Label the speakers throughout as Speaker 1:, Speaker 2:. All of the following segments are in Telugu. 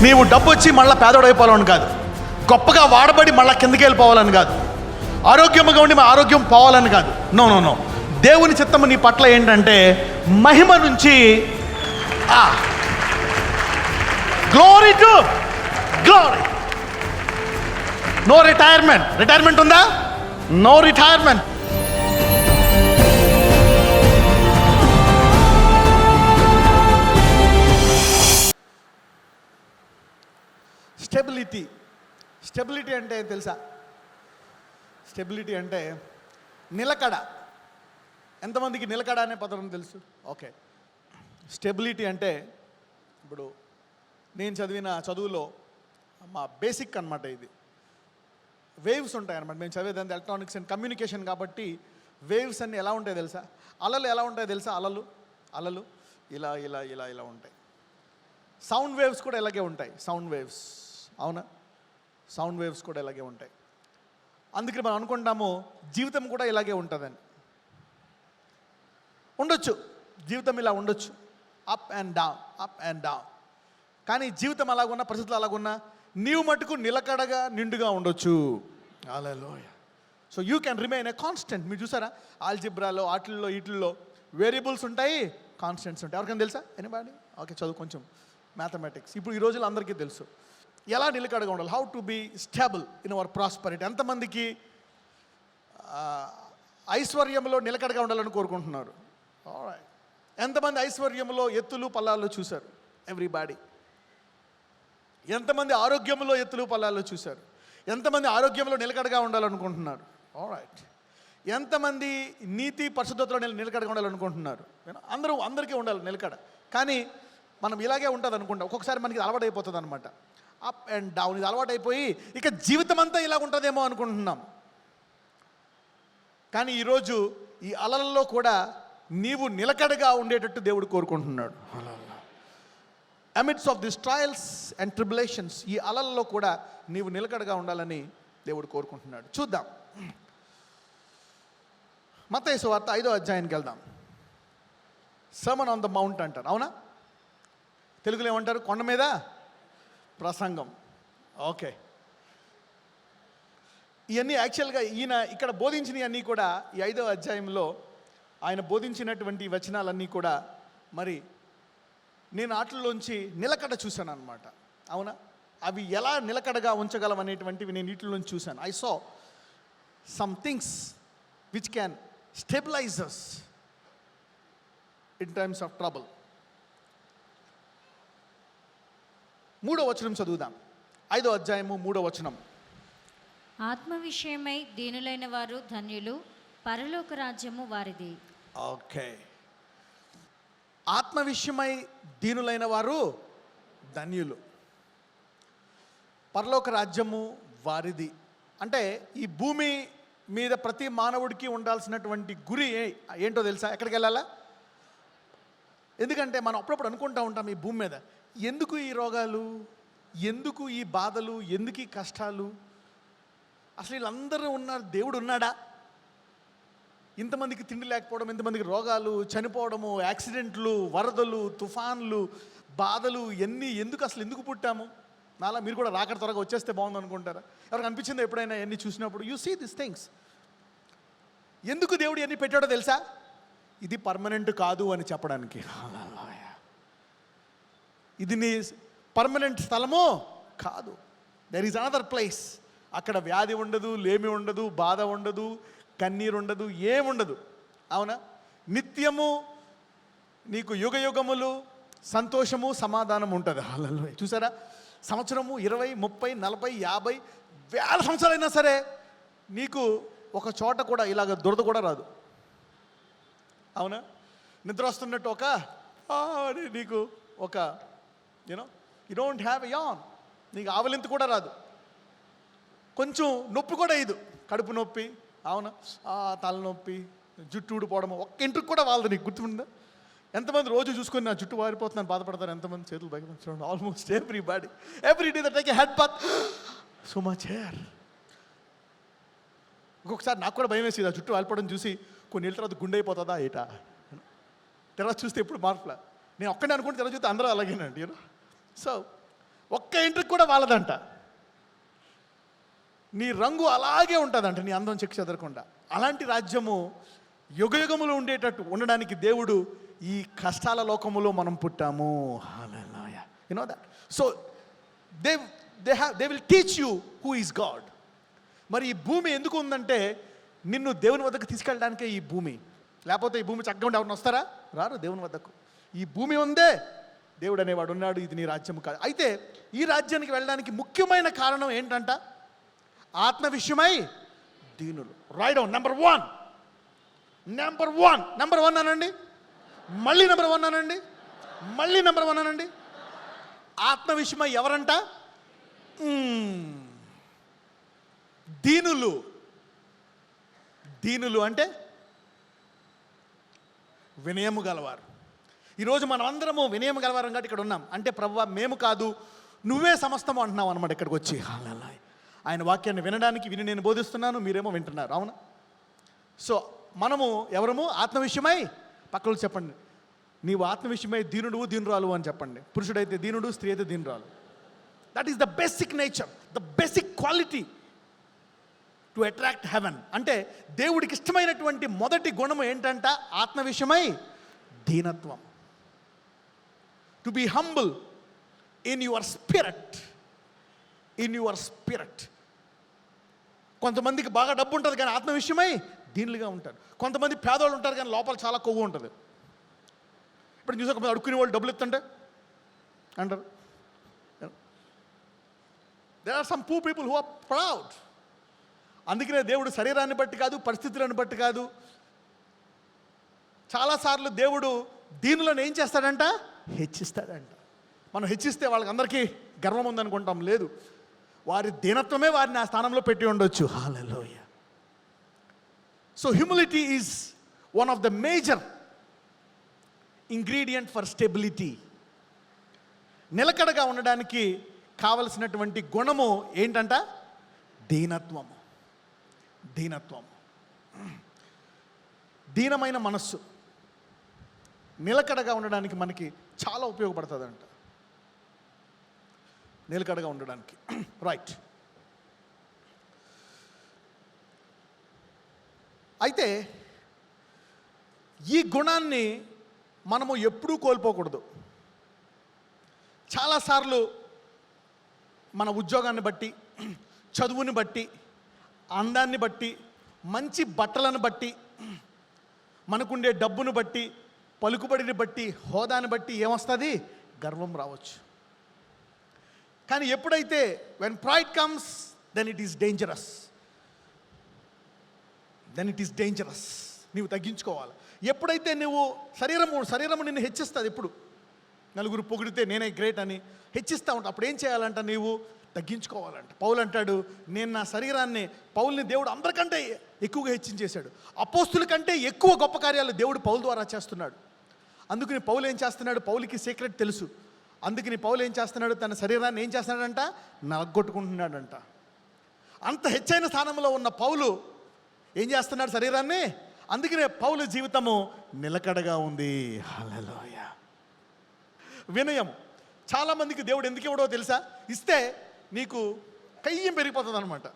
Speaker 1: నీవు డబ్బు వచ్చి మళ్ళీ పేదోడైపోవాలని కాదు, గొప్పగా వాడబడి మళ్ళీ కిందకి వెళ్ళిపోవాలని కాదు, ఆరోగ్యంగా ఉండి మా ఆరోగ్యం పోవాలని కాదు. No no no. దేవుని చిత్తము నీ పట్ల ఏంటంటే మహిమ నుంచి glory to glory. No retirement. Retirement ఉందా? No retirement. స్టెబిలిటీ. స్టెబిలిటీ అంటే తెలుసా? స్టెబిలిటీ అంటే నిలకడ. ఎంతమందికి నిలకడ అనే పదం తెలుసు? ఓకే. స్టెబిలిటీ అంటే ఇప్పుడు నేను చదివిన చదువులో మా బేసిక్ అనమాట. ఇది వేవ్స్ ఉంటాయి అనమాట. మేము చదివేది ఎలక్ట్రానిక్స్ అండ్ కమ్యూనికేషన్ కాబట్టి వేవ్స్ అన్నీ ఎలా ఉంటాయి తెలుసా? అలలు ఎలా ఉంటాయి తెలుసా? అలలు ఇలా ఇలా ఇలా ఇలా ఉంటాయి. సౌండ్ వేవ్స్ కూడా ఇలాగే ఉంటాయి. సౌండ్ వేవ్స్, అవునా? సౌండ్ వేవ్స్ కూడా ఇలాగే ఉంటాయి. అందుకని మనం అనుకుంటాము జీవితం కూడా ఇలాగే ఉంటుందని. ఉండొచ్చు, జీవితం ఇలా ఉండొచ్చు, up and down, up and down. కానీ జీవితం అలాగున్నా, పరిస్థితులు అలాగున్నా, నీవు మటుకు నిలకడగా నిండుగా ఉండొచ్చు. Hallelujah. So you can remain a constant. మీరు చూసారా ఆల్జిబ్రాలో వాటిల్లో వీటిల్లో వేరియబుల్స్ ఉంటాయి, కాన్స్టెంట్స్ ఉంటాయి. ఎవరికైనా తెలుసా? ఎనీబాడీ? ఓకే, చదువు కొంచెం మ్యాథమెటిక్స్. ఇప్పుడు ఈ రోజుల్లో అందరికీ తెలుసు ఎలా నిలకడగా ఉండాలి. How to be stable in our prosperity. ఎంతమందికి ఐశ్వర్యంలో నిలకడగా ఉండాలని కోరుకుంటున్నారు? ఆల్రైట్. ఎంతమంది ఐశ్వర్యంలో ఎత్తులు పల్లాలు చూశారు? ఎవ్రీబాడీ. ఎంతమంది ఆరోగ్యంలో ఎత్తులు పల్లాలు చూశారు? ఎంతమంది ఆరోగ్యంలో నిలకడగా ఉండాలనుకుంటున్నారు? ఆల్రైట్. ఎంతమంది నీతి పరిశుద్ధతలో నిలకడగా ఉండాలనుకుంటున్నారు? అందరికీ ఉండాలి నిలకడ. కానీ మనం ఇలాగే ఉంటుంది అనుకుంటాం. ఒక్కొక్కసారి మనకి అలవాటు అయిపోతుంది అనమాట. Up and down. ఇది అలవాటు అయిపోయి ఇక జీవితం అంతా ఇలా ఉంటుందేమో అనుకుంటున్నాం. కానీ ఈరోజు ఈ అలలలో కూడా నీవు నిలకడగా ఉండేటట్టు దేవుడు కోరుకుంటున్నాడు. Amidst of this trials and tribulations, ఈ అలలలో కూడా నీవు నిలకడగా ఉండాలని దేవుడు కోరుకుంటున్నాడు. చూద్దాం. మత్తయి సువార్త 5వ అధ్యాయానికి వెళ్దాం. సర్మన్ ఆన్ ద మౌంట్ అంటారు, అవునా? తెలుగులో ఏమంటారు? కొండ మీద ప్రసంగం. ఓకే. ఇవన్నీ యాక్చువల్గా ఈయన ఇక్కడ బోధించినవన్నీ కూడా ఈ 5వ అధ్యాయంలో ఆయన బోధించినటువంటి వచనాలన్నీ కూడా మరి నేను వాటిల్లోంచి నిలకడ చూశాను అనమాట. అవునా? అవి ఎలా నిలకడగా ఉంచగలం అనేటువంటివి నేను వీటిల్లోంచి చూశాను. I saw some things which can stabilize us in times of trouble. 3వ వచనం చదువుదాం. 5వ అధ్యాయము 3వ వచనం.
Speaker 2: ఆత్మ విషయమై దీనులైన వారు ధన్యులు, పరలోక రాజ్యము వారిది.
Speaker 1: ఓకే. ఆత్మ విషయమై దీనులైన వారు ధన్యులు, పరలోక రాజ్యము వారిది. అంటే ఈ భూమి మీద ప్రతి మానవుడికి ఉండాల్సినటువంటి గురి ఏంటో తెలుసా? ఎక్కడికి వెళ్ళాలా? ఎందుకంటే మనం అప్పుడప్పుడు అనుకుంటూ ఉంటాం ఈ భూమి మీద ఎందుకు ఈ రోగాలు, ఎందుకు ఈ బాధలు, ఎందుకు ఈ కష్టాలు, అసలు వీళ్ళందరూ ఉన్నారు, దేవుడు ఉన్నాడా? ఇంతమందికి తిండి లేకపోవడం, ఇంతమందికి రోగాలు, చనిపోవడము, యాక్సిడెంట్లు, వరదలు, తుఫాన్లు, బాధలు, ఎన్ని ఎందుకు, అసలు ఎందుకు పుట్టాము? నాలా మీరు కూడా రాకడ త్వరగా వచ్చేస్తే బాగుంది అనుకుంటారా? ఎవరికి అనిపించిందో ఎప్పుడైనా ఎన్ని చూసినప్పుడు? You see this things. ఎందుకు దేవుడు ఎన్ని పెట్టాడో తెలుసా? ఇది పర్మనెంట్ కాదు అని చెప్పడానికి. ఇది నీ పర్మనెంట్ స్థలము కాదు. There is another place. అక్కడ వ్యాధి ఉండదు, లేమి ఉండదు, బాధ ఉండదు, కన్నీరు ఉండదు, ఏముండదు. అవునా? నిత్యము నీకు యుగ యుగములు సంతోషము, సమాధానం ఉంటుంది. హల్లెలూయా. చూసారా? సంవత్సరము 20, 30, 40, 50 వేల సంవత్సరాలైనా సరే నీకు ఒక చోట కూడా ఇలాగ దురద కూడా రాదు. అవునా? నిద్ర వస్తున్నట్టు నీకు ఒక you don't have a an. నీకు ఆవలింత కూడా రాదు. కొంచెం నొప్పి కూడా ఇది, కడుపు నొప్పి, అవునా, తలనొప్పి, జుట్టు ఊడిపోవడము, ఒక్క ఇంటికి కూడా వాళ్ళది. నీకు గుర్తుందా? ఎంతమంది రోజు చూసుకొని నా జుట్టు వారిపోతున్నాను బాధపడతారు? ఎంతమంది చేతులు పైకి చూడండి. Almost every day that take a head bath, so much hair. ఇంకొకసారి నాకు కూడా భయం వేసేది ఆ జుట్టు వాలిపోవడం చూసి. కొన్ని ఏళ్ళ తర్వాత గుండె అయిపోతుందా ఏటా? తర్వాత చూస్తే ఎప్పుడు మార్పులా. నేను ఒక్కడే అనుకుంటే తర్వాత చూస్తే అందరూ అలాగేనండి. సో ఒక్క ఎంట్రికి కూడా వాళ్ళదంట. నీ రంగు అలాగే ఉంటుందంట, నీ అందం చెక్కు చెదరకుండా. అలాంటి రాజ్యము యుగయుగములు ఉండడానికి దేవుడు ఈ కష్టాల లోకములో మనం పుట్టాము. Hallelujah. You know that. So they will teach you who is God. మరి ఈ భూమి ఎందుకు ఉందంటే నిన్ను దేవుని వద్దకు తీసుకెళ్ళడానికే ఈ భూమి. లేకపోతే ఈ భూమి చక్కగా ఉండి ఎవరిని వస్తారా? రారు దేవుని వద్దకు. ఈ భూమి ఉందే, దేవుడు అనేవాడు ఉన్నాడు, ఇది నీ రాజ్యం కాదు. అయితే ఈ రాజ్యానికి వెళ్ళడానికి ముఖ్యమైన కారణం ఏంటంట? ఆత్మ విషయమై దీనులు. Right down. నెంబర్ వన్ అనండి, మళ్ళీ నెంబర్ 1 అనండి, మళ్ళీ నెంబర్ 1 అనండి. ఆత్మ విషయమై ఎవరంట? దీనులు. దీనులు అంటే వినయము గలవారు. ఈరోజు మనం అందరము వినయము గలవారం కాబట్టి ఇక్కడ ఉన్నాం. అంటే ప్రభువా మేము కాదు, నువ్వే సమస్తము అంటున్నావు అనమాట ఇక్కడికి వచ్చి. హల్లెలూయా. ఆయన వాక్యాన్ని వినడానికి నేను బోధిస్తున్నాను, మీరేమో వింటున్నారు. అవునా? సో మనము ఎవరము? ఆత్మ విషయమై. పక్కన చెప్పండి, నీవు ఆత్మ విషయమై దీనురాలు అని చెప్పండి. పురుషుడైతే దీనుడు, స్త్రీ అయితే దీనురాలు. That is the basic nature, the basic quality to attract heaven. అంటే దేవుడికి ఇష్టమైనటువంటి మొదటి గుణము ఏంటంట? ఆత్మ విషయమై దీనత్వం. To be humble in your spirit. కొంతమందికి బాగా డబ్బు ఉంటుంది కానీ ఆత్మ విషయమై దీనులుగా ఉంటారు. కొంతమంది పేదవాళ్ళు ఉంటారు కానీ లోపల చాలా కొవ్వు ఉంటుంది. ఇప్పుడు చూసే కొంతమంది అడుక్కునే వాళ్ళు డబ్బులు ఎత్తుంటే అంటారు. There are some poor people who are proud. అందుకనే దేవుడు శరీరాన్ని బట్టి కాదు, పరిస్థితులను బట్టి కాదు, చాలాసార్లు దేవుడు దీనులను ఏం చేస్తాడంట? హెచ్చిస్తాడంట. మనం హెచ్చిస్తే వాళ్ళకి అందరికీ గర్వం ఉందనుకుంటాం. లేదు, వారి దీనత్వమే వారిని ఆ స్థానంలో పెట్టి ఉండొచ్చు. Hallelujah. So humility is one of the major ingredient for stability. నిలకడగా ఉండడానికి కావలసినటువంటి గుణము ఏంటంట? దీనత్వము. దీనమైన మనస్సు నిలకడగా ఉండడానికి మనకి చాలా ఉపయోగపడుతుందంట. నిలకడగా ఉండడానికి. రైట్. అయితే ఈ గుణాన్ని మనము ఎప్పుడూ కోల్పోకూడదు. చాలాసార్లు మన ఉద్యోగాన్ని బట్టి, చదువుని బట్టి, అందాన్ని బట్టి, మంచి బట్టలను బట్టి, మనకుండే డబ్బును బట్టి, పలుకుబడిని బట్టి, హోదాని బట్టి ఏమొస్తుంది? గర్వం రావచ్చు. కానీ ఎప్పుడైతే when pride comes then it is dangerous. నీవు తగ్గించుకోవాలి. ఎప్పుడైతే నువ్వు శరీరము నిన్ను హెచ్చిస్తుంది. ఎప్పుడు నలుగురు పొగిడితే నేనే గ్రేట్ అని హెచ్చిస్తూ ఉంటావు. అప్పుడు ఏం చేయాలంట? నీవు తగ్గించుకోవాలంట. పౌలు అంటాడు, నేను నా శరీరాన్ని, పౌల్ని దేవుడు అందరికంటే ఎక్కువగా హెచ్చించేశాడు. అపోస్తుల కంటే ఎక్కువ గొప్ప కార్యాలు దేవుడు పౌలు ద్వారా చేస్తున్నాడు. అందుకని పౌలు ఏం చేస్తున్నాడు? పౌలుకి సీక్రెట్ తెలుసు. అందుకని పౌలు ఏం చేస్తున్నాడు? తన శరీరాన్ని ఏం చేస్తున్నాడంట? నలగొట్టుకుంటున్నాడంట. అంత హెచ్చైన స్థానంలో ఉన్న పౌలు ఏం చేస్తున్నాడు? శరీరాన్ని. అందుకనే పౌలు జీవితము నిలకడగా ఉంది. హల్లెలూయా. వినయం. చాలామందికి దేవుడు ఎందుకు ఇవ్వడో తెలుసా? ఇస్తే నీకు కయ్యం పెరిగిపోతుంది అనమాట.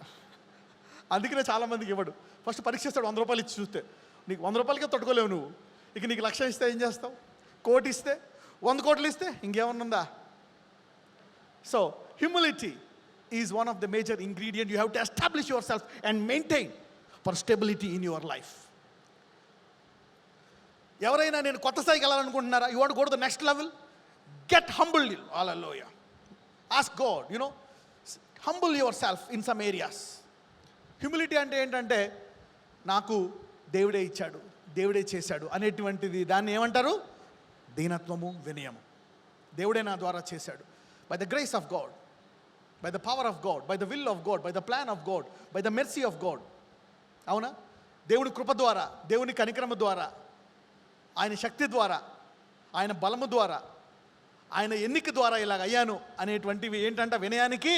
Speaker 1: అందుకనే చాలామందికి ఇవ్వడు. ఫస్ట్ పరీక్ష ఇస్తాడు, 100 రూపాయలు ఇచ్చి చూస్తే నీకు 100 రూపాయలకే తట్టుకోలేవు నువ్వు. ఇక నీకు 1,00,000 ఇస్తే ఏం చేస్తావు? 1 కోటి ఇస్తే, 100 కోట్లు ఇస్తే ఇంకేమన్నుందా? So humility is one of the major ingredient. You have to establish yourself and maintain for stability in your life. ఎవరైనా నేను కొత్త స్థాయికి వెళ్ళాలనుకుంటున్నారా? You want go to the next level? Get humble. Hallelujah. Ask God, humble yourself in some areas. Humility అంటే ఏంటంటే నాకు దేవుడే ఇచ్చాడు, దేవుడే చేశాడు అనేటువంటిది. దాన్ని ఏమంటారు? దీనత్వము, వినయము. దేవుడే నా ద్వారా చేశాడు. By the grace of God, by the power of God, by the will of God, by the plan of God, by the mercy of God. అవునా? దేవుని కృప ద్వారా, దేవుని కనికరము ద్వారా, ఆయన శక్తి ద్వారా, ఆయన బలము ద్వారా, ఆయన ఎన్నిక ద్వారా ఇలాగ అయ్యాను అనేటువంటివి ఏంటంటే వినయానికి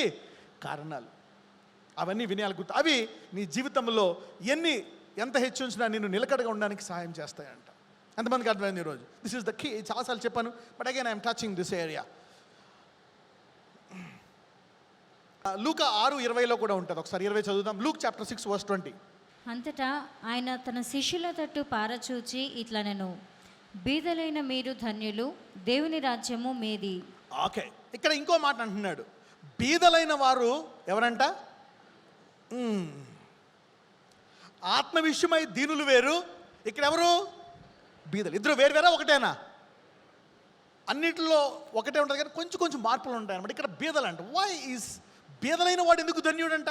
Speaker 1: కారణాలు. అవన్నీ వినయాలు గుర్తు. అవి నీ జీవితంలో ఎంత హెచ్చుంచినా నిన్ను నిలకడగా ఉండడానికి సహాయం చేస్తాయంట. ఎంతమందికి అర్థమైంది ఈరోజు? This is the key. చాలాసార్లు చెప్పాను, but again I'm touching this area. లూకా 6:20 కూడా ఉంటుంది. ఒకసారి 20 చదువుదాం. Luke chapter 6 verse 20.
Speaker 2: అంతటా ఆయన తన శిష్యుల తట్టు పారచూచి ఇట్లనెను, బీదలైన మీరు ధన్యులు, దేవుని రాజ్యము మీది.
Speaker 1: ఓకే, ఇక్కడ ఇంకో మాట అంటున్నాడు. బీదలైన వారు ఎవరంట? ఆత్మ విషయమై దీనులు వేరు. ఇక్కడ ఎవరు? బీదలు. ఇద్దరు వేరు వేరా ఒకటేనా? అన్నిటిలో ఒకటే ఉంటుంది కానీ కొంచెం కొంచెం మార్పులు ఉంటాయి అన్నమాట. ఇక్కడ బీదలు అంట. వై ఈజ్ బీదలైన వాడు ఎందుకు ధన్యుడంట?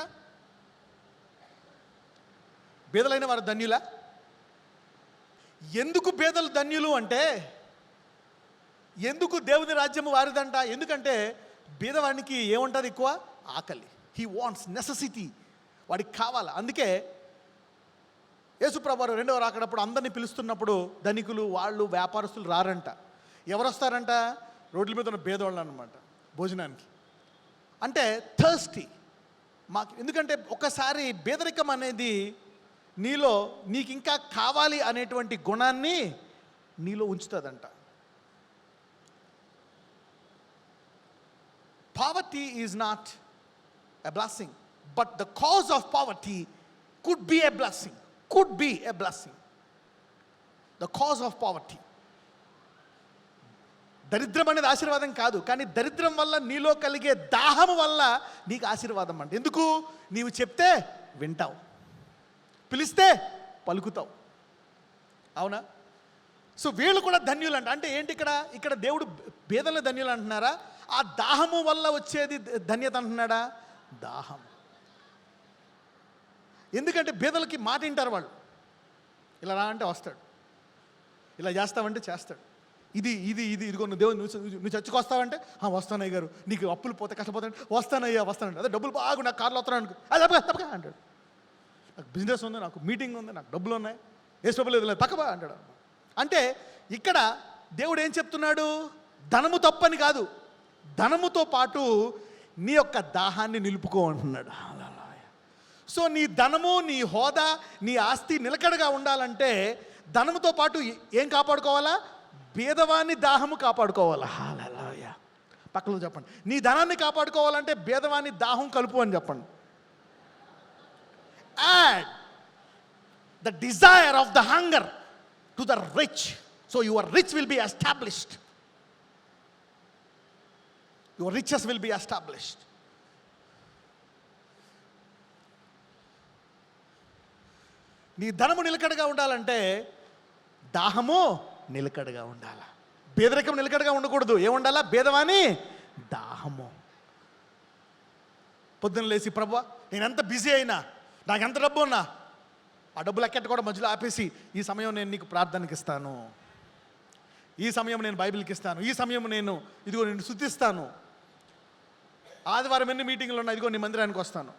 Speaker 1: బీదలైన వారు ధన్యులా? ఎందుకు బీదలు ధన్యులు అంటే, ఎందుకు దేవుని రాజ్యము వారిదంట? ఎందుకంటే బీదవాడికి ఏముంటుంది? ఎక్కువ ఆకలి. హీ వాంట్స్ నెసెసిటీ, వాడికి కావాలా. అందుకే యేసుప్రభు వారు రెండవ రాకడప్పుడు అందరినీ పిలుస్తున్నప్పుడు ధనికులు, వాళ్ళు, వ్యాపారస్తులు రారంట. ఎవరు వస్తారంట? రోడ్ల మీద ఉన్న బీదవాళ్ళు అన్నమాట భోజనానికి. అంటే థర్స్టీ మాకు. ఎందుకంటే ఒకసారి బీదరికం అనేది నీలో నీకు ఇంకా కావాలి అనేటువంటి గుణాన్ని నీలో ఉంచుతుందంట. Poverty is not a blessing, but the cause of poverty could be a blessing. Could be a blessing. The cause of poverty. దరిద్రం అనేది ఆశీర్వాదం కాదు, కానీ దరిద్రం వల్ల నీలో కలిగే దాహం వల్ల నీకు ఆశీర్వాదం అంట. ఎందుకు? నీవు చెప్తే వింటావు, పిలిస్తే పలుకుతావు. అవునా? సో వీళ్ళు కూడా ధన్యులు అంట. అంటే ఏంటి ఇక్కడ దేవుడు బీదల ధన్యులు అంటున్నారా? ఆ దాహము వల్ల వచ్చేది ధన్యత అంటున్నాడా? దాహం. ఎందుకంటే బీదలకి మాట వింటారు వాళ్ళు. ఇలా రా అంటే వస్తాడు, ఇలా చేస్తావంటే చేస్తాడు. ఇదిగో నువ్వు దేవుడు నువ్వు చచ్చుకొస్తావంటే వస్తానయ్య గారు, నీకు అప్పులు పోతే కష్టపోతాను, వస్తానయ్యా వస్తానంటే, అదే డబ్బులు బాగా నాకు కార్లో వస్తాను అనుకో, అది తప్పక అంటాడు. నాకు బిజినెస్ ఉంది, నాకు మీటింగ్ ఉంది, నాకు డబ్బులు ఉన్నాయి, ఏ డబ్బులు లేదు పక్కబా అంటాడు. అంటే ఇక్కడ దేవుడు ఏం చెప్తున్నాడు? ధనము తప్పని కాదు, ధనముతో పాటు నీ యొక్క దాహాన్ని నిలుపుకో అంటున్నాడు. సో నీ ధనము, నీ హోదా, నీ ఆస్తి నిలకడగా ఉండాలంటే ధనముతో పాటు ఏం కాపాడుకోవాలా? బీదవాన్ని దాహము కాపాడుకోవాలా. హల్లెలూయా. పక్కలో చెప్పండి, నీ ధనాన్ని కాపాడుకోవాలంటే బీదవాన్ని దాహం కలుపు అని చెప్పండి. Add the desire of the hunger to the rich, so your rich will be established. Your riches will be established. నీ ధనము నిలకడగా ఉండాలంటే దాహము నిలకడగా ఉండాలి. బేదరికం నిలకడగా ఉండకూడదు. ఏముండాలా? బేదవాని దాహము. పొద్దున్న లేచి, ప్రభువా నేను ఎంత బిజీ అయినా, నాకు ఎంత డబ్బు ఉన్నా, ఆ డబ్బులు ఎక్కట కూడా మధ్యలో ఆపేసి, ఈ సమయం నేను నీకు ప్రార్థనకి ఇస్తాను, ఈ సమయం నేను బైబిల్కి ఇస్తాను, ఈ సమయం నేను ఇదిగో నేను స్తుతిస్తాను, ఆదివారం ఎన్ని మీటింగ్లు ఉన్నా ఇదిగో నీ మందిరానికి వస్తాను,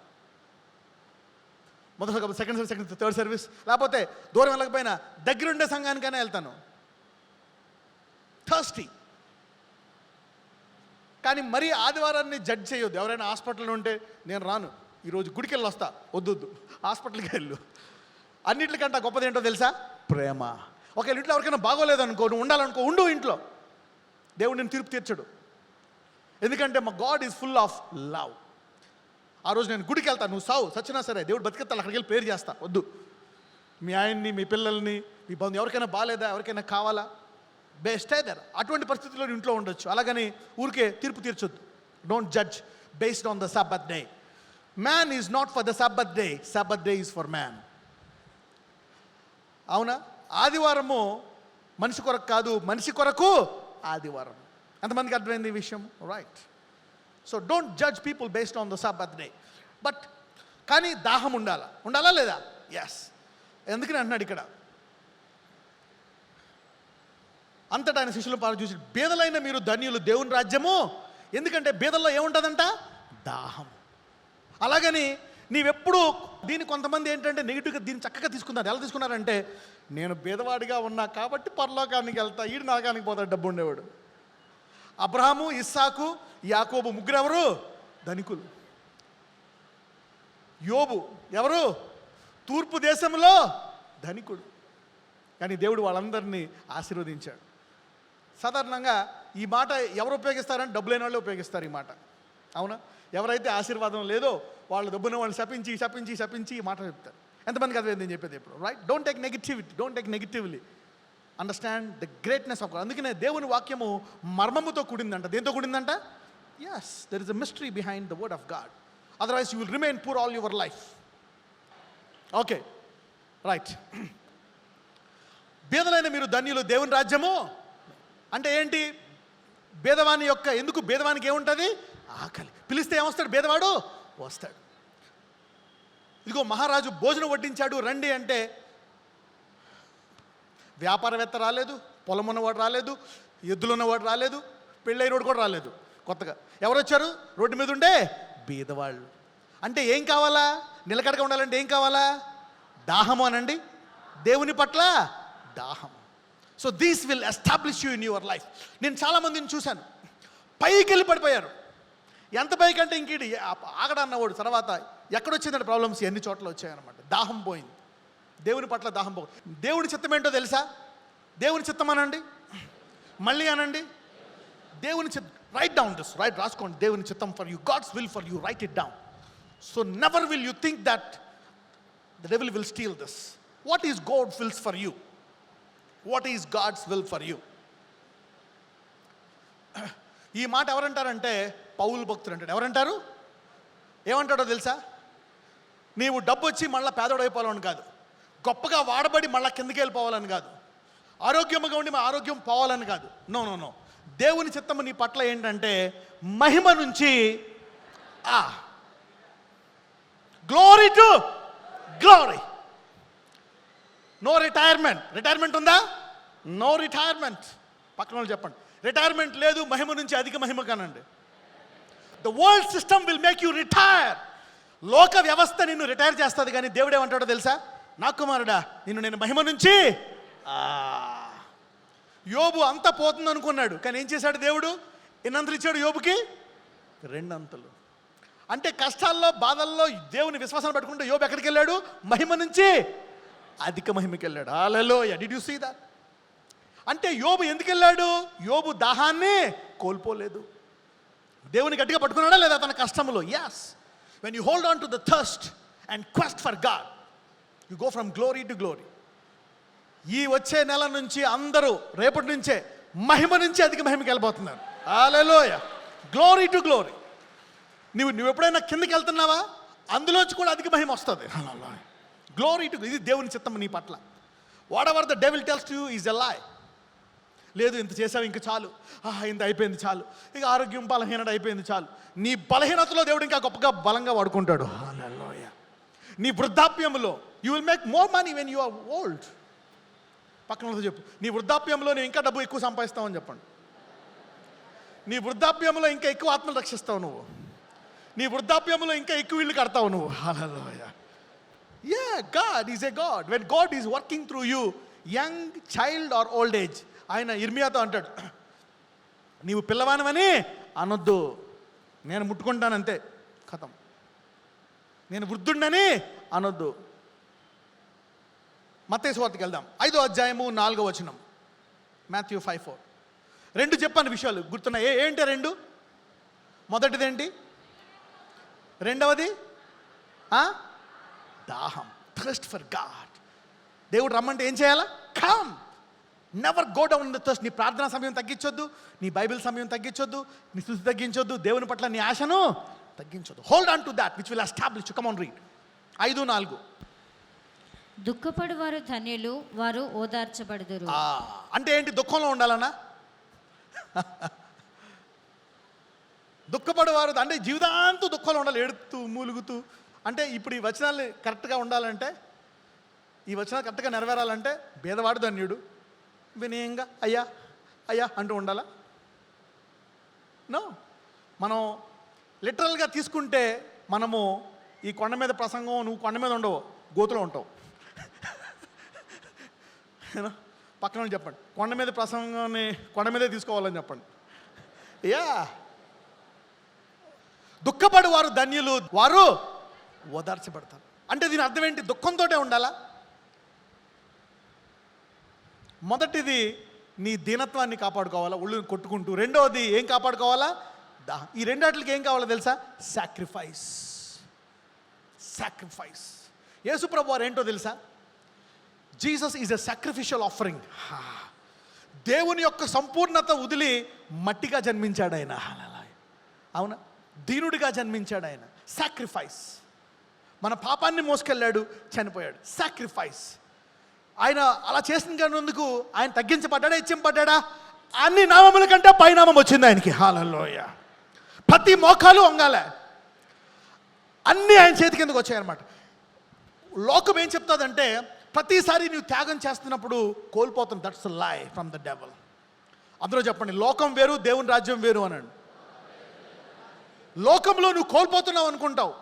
Speaker 1: మొదటి సెకండ్ సర్వీస్, థర్డ్ సర్వీస్, లేకపోతే దూరం వెళ్ళకపోయినా దగ్గరుండే సంఘానికైనా వెళ్తాను. థర్స్టీ. కానీ మరీ ఆదివారాన్ని జడ్జ్ చేయొద్దు. ఎవరైనా హాస్పిటల్లో ఉంటే నేను రాను, ఈరోజు గుడికి వెళ్ళి వస్తా, వద్దు హాస్పిటల్కి వెళ్ళు. అన్నింటికంటే గొప్పది ఏంటో తెలుసా? ప్రేమ. ఒకవేళ ఇంట్లో ఎవరికైనా బాగోలేదు అనుకో, నువ్వు ఉండాలనుకో, ఉండు ఇంట్లో. దేవుడు నేను తీర్పు తీర్చడు. ఎందుకంటే మా God is full of love. ఆ రోజు నేను గుడికి వెళ్తాను, నువ్వు సావు సచ్చినా సరే, దేవుడు బతికెత్తాను, అక్కడికి వెళ్ళి ప్రేయర్ చేస్తా. వద్దు, మీ ఆయన్ని, మీ పిల్లల్ని, మీ బంధు ఎవరికైనా బాగాలేదా, ఎవరికైనా కావాలా, స్టే దేర్. అటువంటి పరిస్థితుల్లో ఇంట్లో ఉండొచ్చు. అలాగని ఊరికే తీర్పు తీర్చొద్దు. Don't judge based on the Sabbath day. Man is not for the Sabbath day, Sabbath day is for man. అవునా? ఆదివారము మనిషి కొరకు కాదు, మనిషి కొరకు ఆదివారం. ఎంతమందికి అర్థమైంది ఈ విషయం? Right. So don't judge people based on the Sabbath day. But కానీ దాహం ఉండాలా లేదా? ఎస్. ఎందుకని అంటున్నాడు ఇక్కడ, అంతటా ఆయన శిష్యుల పాలు చూసి, బీదలైన మీరు ధన్యులు, దేవుని రాజ్యము. ఎందుకంటే బీదల్లో ఏముంటుందంట? దాహం. అలాగని నీవెప్పుడు దీన్ని, కొంతమంది ఏంటంటే నెగిటివ్గా దీన్ని చక్కగా తీసుకున్నారు. ఎలా తీసుకున్నారంటే, నేను బీదవాడిగా ఉన్నా కాబట్టి పరలోకానికి వెళ్తా, ఈడు నరకానికి పోతాడు డబ్బు ఉండేవాడు. అబ్రహాము, ఇస్సాకు, యాకోబు ముగ్గురు ఎవరు? ధనికులు. యోబు ఎవరు? తూర్పు దేశంలో ధనికుడు. కానీ దేవుడు వాళ్ళందరినీ ఆశీర్వదించాడు. సాధారణంగా ఈ మాట ఎవరు ఉపయోగిస్తారంటే డబ్బు లేని వాళ్ళు ఉపయోగిస్తారు ఈ మాట. అవునా? ఎవరైతే ఆశీర్వాదం లేదో వాళ్ళు దబ్బున వాళ్ళు శపించి శపించి శపించి ఈ మాట చెప్తారు. ఎంతమందికి అదే నేను చెప్పేది ఇప్పుడు, right? Don't take negatively. Understand the greatness of God. అందుకనే దేవుని వాక్యము మర్మముతో కూడిందంట. దేంతో కూడిందంట? Yes, there is a mystery behind the word of God. Otherwise you will remain poor all your life. Okay, right. బీదలైన మీరు ధన్యులు, దేవుని రాజ్యము అంటే ఏంటి? బేదవాని యొక్క, ఎందుకు బేదవానికి ఏముంటుంది? ఆకలి. పిలిస్తే ఏమొస్తాడు? బేదవాడు వస్తాడు. ఇదిగో మహారాజు భోజనం వడ్డించాడు రండి అంటే వ్యాపారవేత్త రాలేదు, పొలం ఉన్నవాడు రాలేదు, ఎద్దులు ఉన్నవాడు రాలేదు, పెళ్ళైనవాడు కూడా రాలేదు. కొత్తగా ఎవరు వచ్చారు? రోడ్డు మీద ఉండే బీదవాళ్ళు. అంటే ఏం కావాలా? నిలకడగా ఉండాలంటే ఏం కావాలా? దాహము అనండి, దేవుని పట్ల దాహం. So these will establish you in your life. నేను చాలామందిని చూశాను, పైకి వెళ్ళి పడిపోయారు. ఎంత పైకి అంటే ఇంకేంటి ఆగడన్నవాడు. తర్వాత ఎక్కడొచ్చిందంటే ప్రాబ్లమ్స్ ఎన్ని చోట్ల వచ్చాయన్నమాట. దాహం పోయింది, దేవుని పట్ల దాహం పోయింది. దేవుని చిత్తం ఏంటో తెలుసా? దేవుని చిత్తం అనండి, మళ్ళీ అనండి, దేవుని చిత్తం. రైట్ డౌన్ దిస్, రైట్, రాసుకోండి. దేవుని చిత్తం for you, God's will for you, write it down. So never will you think that the devil will steal this. What is God wills for you? What is God's will for you? ఈ మాట ఎవరంటారంటే పౌలు భక్తుడు అంటాడు. ఎవరంటారు? ఏమంటాడో తెలుసా? నీవు డబ్బు వచ్చి మళ్ళీ పేదోడు అయిపోవాలని కాదు, గొప్పగా వాడబడి మళ్ళీ కిందకి వెళ్ళిపోవాలని కాదు, ఆరోగ్యంగా ఉండి మా ఆరోగ్యం పోవాలని కాదు. No no no. దేవుని చిత్తము నీ పట్ల ఏంటంటే మహిమ నుంచి glory to glory. No retirement. Retirement ఉందా? No retirement. పక్కన వాళ్ళు చెప్పండి, రిటైర్మెంట్ లేదు, మహిమ నుంచి అధిక మహిమ కానండి. The world system will make you retire. లోక వ్యవస్థ నిన్ను రిటైర్ చేస్తుంది, కానీ దేవుడు ఏమంటాడో తెలుసా? నా కుమారుడా, నేను మహిమ నుంచి. యోబు అంతా పోతుంది అనుకున్నాడు, కానీ ఏం చేశాడు దేవుడు? ఎన్నంతలు ఇచ్చాడు యోబుకి? 2 అంతలు. అంటే కష్టాల్లో బాధల్లో దేవుని విశ్వాసాన్ని పెట్టుకుంటే యోబు ఎక్కడికి వెళ్ళాడు? మహిమ నుంచి అధిక మహిమకి వెళ్ళాడు. Hallelujah. Did you see that? అంటే యోబు ఎందుకు వెళ్ళాడు? యోబు దాహాన్ని కోల్పోలేదు. దేవుని గట్టిగా పట్టుకున్నాడా లేదా తన కష్టంలో? Yes. When you hold on to the thirst and quest for God, you go from glory to glory. ఈ వచ్చే నెల నుంచి అందరూ రేపటి నుంచే మహిమ నుంచి అధిక మహిమకి వెళ్ళిపోతున్నారు. హల్లెలూయా. Glory to glory. నువ్వు ఎప్పుడైనా కిందకి వెళ్తున్నావా? అందులోంచి కూడా అధిక మహిమ వస్తుంది. Glory to. ఇది దేవుని చిత్తం నీ పట్ల. Whatever the devil tells to you is a lie. లేదు, ఇంత చేసావు ఇంక చాలు, ఇంత అయిపోయింది చాలు, ఇక ఆరోగ్యం బలహీనత అయిపోయింది చాలు. నీ బలహీనతలో దేవుడు ఇంకా గొప్పగా బలంగా వాడుకుంటాడు. హల్లెలూయా. నీ వృద్ధాప్యంలో you will make more money when you are old. పక్కన చెప్పు, నీ వృద్ధాప్యంలో నువ్వు ఇంకా డబ్బు ఎక్కువ సంపాదిస్తావని చెప్పండి. నీ వృద్ధాప్యంలో ఇంకా ఎక్కువ ఆత్మలు రక్షిస్తావు నువ్వు. నీ వృద్ధాప్యంలో ఇంకా ఎక్కువ ఇల్లు కడతావు నువ్వు. హల్లెలూయా. Yeah, God is a God. When God is working through you, young, child or old age, ఆయన ఇర్మియాతో అంటాడు, నీవు పిల్లవానివని అనొద్దు, నేను ముట్టుకుంటానంతే, ఖతం. నేను వృద్ధుడినని అనొద్దు. మత్తయి సువార్తకి వెళ్దాం. 5వ అధ్యాయము 4వ వచనం. మాథ్యూ 5:4. 2 చెప్పాను విషయాలు గుర్తున్నాయి. ఏంటి 2? మొదటిదేంటి? రెండవది దాహం. Thirst for God. దేవుడు రమ్మంటే ఏం చేయాలా? Come. Never go down in the thirst. నీ ప్రార్థనా సమయం తగ్గించొద్దు, నీ బైబిల్ సమయం తగ్గించొద్దు, నీ స్తుతి తగ్గించొద్దు, దేవుని పట్ల నీ ఆశను తగ్గించొద్దు. Hold on to that which will establish. Come on read. 5:4.
Speaker 2: దుఃఖపడు వారు ధన్యులు, వారు ఓదార్చబడుదురు.
Speaker 1: అంటే ఏంటి? దుఃఖంలో ఉండాలనా? దుఃఖపడేవారు అంటే జీవితాంతం దుఃఖంలో ఉండాలి, ఏడుతూ మూలుగుతూ. అంటే ఇప్పుడు ఈ వచనాలు కరెక్ట్గా ఉండాలంటే, ఈ వచనాలు కరెక్ట్గా నెరవేరాలంటే భేదవాడు ధన్యుడు, వినయంగా అయ్యా అయ్యా అంటూ ఉండాలా? నో. మనం లిటరల్గా తీసుకుంటే మనము ఈ కొండ మీద ప్రసంగం, నువ్వు కొండ మీద ఉండవు, గోతులో ఉంటావు. పక్కన చెప్పండి, కొండ మీద ప్రసంగాన్ని కొండ మీదే తీసుకోవాలని చెప్పండి. యా. దుఃఖపడు వారు ధన్యులు, వారు ఓదార్చబడతారు. అంటే దీని అర్థం ఏంటి? దుఃఖంతోటే ఉండాలా? మొదటిది నీ దీనత్వాన్ని కాపాడుకోవాలా, ఒళ్ళు కొట్టుకుంటూ. రెండవది ఏం కాపాడుకోవాలా? ఈ రెండాటికి ఏం కావాలో తెలుసా? సాక్రిఫైస్. సాక్రిఫైస్. యేసుప్రభు వారు ఏంటో తెలుసా? Jesus is a sacrificial offering. దేవుని యొక్క సంపూర్ణత వదిలి మట్టిగా జన్మించాడు ఆయన. అవునా? దీనుడిగా జన్మించాడు ఆయన. సాక్రిఫైస్. మన పాపాన్ని మోసుకెళ్ళాడు, చనిపోయాడు. సాక్రిఫైస్. ఆయన అలా చేసిన కానందుకు ఆయన తగ్గించబడ్డాడా, హెచ్చింపబడ్డాడా? అన్ని నామముల కంటే పైనామం వచ్చింది ఆయనకి. హల్లెలూయా. ప్రతి మోకాలు వంగాలే, అన్నీ ఆయన చేతి కిందకు వచ్చాయన్నమాట. లోకం ఏం చెప్తుందంటే, ప్రతిసారి నువ్వు త్యాగం చేస్తున్నప్పుడు కోల్పోతుంది. దట్స్ లై ఫ్రమ్ ద డెవల్. అందరూ చెప్పండి, లోకం వేరు, దేవుని రాజ్యం వేరు అనండి. లోకంలో నువ్వు కోల్పోతున్నావు అనుకుంటావు,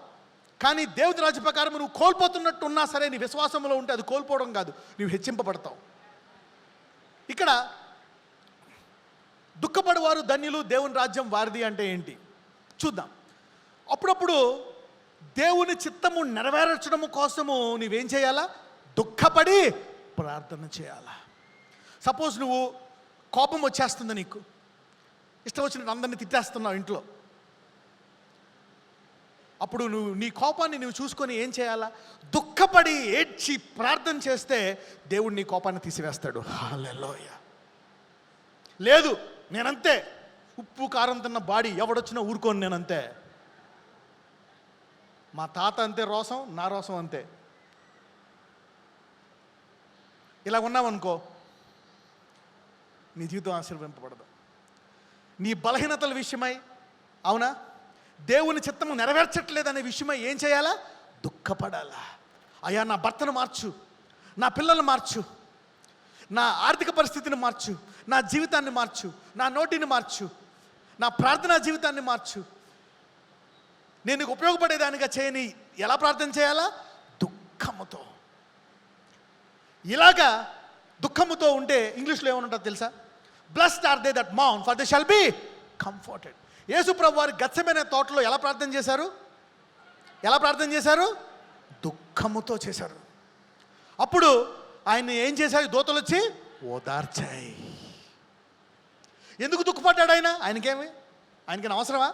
Speaker 1: కానీ దేవుని రాజ్య ప్రకారం నువ్వు కోల్పోతున్నట్టు ఉన్నా సరే, నీ విశ్వాసంలో ఉంటే అది కోల్పోవడం కాదు, నువ్వు హెచ్చింపబడతావు. ఇక్కడ దుఃఖపడేవారు ధన్యులు, దేవుని రాజ్యం వారిది అంటే ఏంటి చూద్దాం. అప్పుడప్పుడు దేవుని చిత్తము నెరవేర్చడం కోసము నువ్వేం చేయాలా? దుఃఖపడి ప్రార్థన చేయాలా. సపోజ్ నువ్వు కోపం వచ్చేస్తుంది, నీకు ఇష్టం వచ్చినట్టు అందరినీ తిట్టేస్తున్నావు ఇంట్లో. అప్పుడు నీ కోపాన్ని నువ్వు చూసుకొని ఏం చేయాలా? దుఃఖపడి ఏడ్చి ప్రార్థన చేస్తే దేవుడు నీ కోపాన్ని తీసివేస్తాడు. హల్లెలూయా. లేదు, నేనంతే, ఉప్పు కారం తిన్న బాడీ, ఎవడొచ్చినా ఊరుకోను, నేనంతే, మా తాత అంతే రోసం, నా రోసం అంతే, ఇలా ఉన్నావనుకో, నీ జీవితం ఆశీర్వదింపబడదు. నీ బలహీనతల విషయమై, అవునా, దేవుని చిత్తము నెరవేర్చట్లేదనే విషయమై ఏం చేయాలా? దుఃఖపడాలా. అయ్యా, నా భర్తను మార్చు, నా పిల్లల్ని మార్చు, నా ఆర్థిక పరిస్థితిని మార్చు, నా జీవితాన్ని మార్చు, నా నోటిని మార్చు, నా ప్రార్థనా జీవితాన్ని మార్చు, నేను ఉపయోగపడేదానిగా చేయని. ఎలా ప్రార్థన చేయాలా? దుఃఖముతో. ఇలాగా దుఃఖముతో ఉంటే ఇంగ్లీష్లో ఏమనుంటుందో తెలుసా? Blessed are they that mourn, for they shall be comforted. యేసు ప్రభు వారు గెత్సెమనే తోటలో ఎలా ప్రార్థన చేశారు? ఎలా ప్రార్థన చేశారు? దుఃఖముతో చేశారు. అప్పుడు ఆయన ఏం చేశారు? దూతలు వచ్చి ఓదార్చాయి. ఎందుకు దుఃఖపడ్డాడు ఆయన? ఆయనకేం అవసరమా?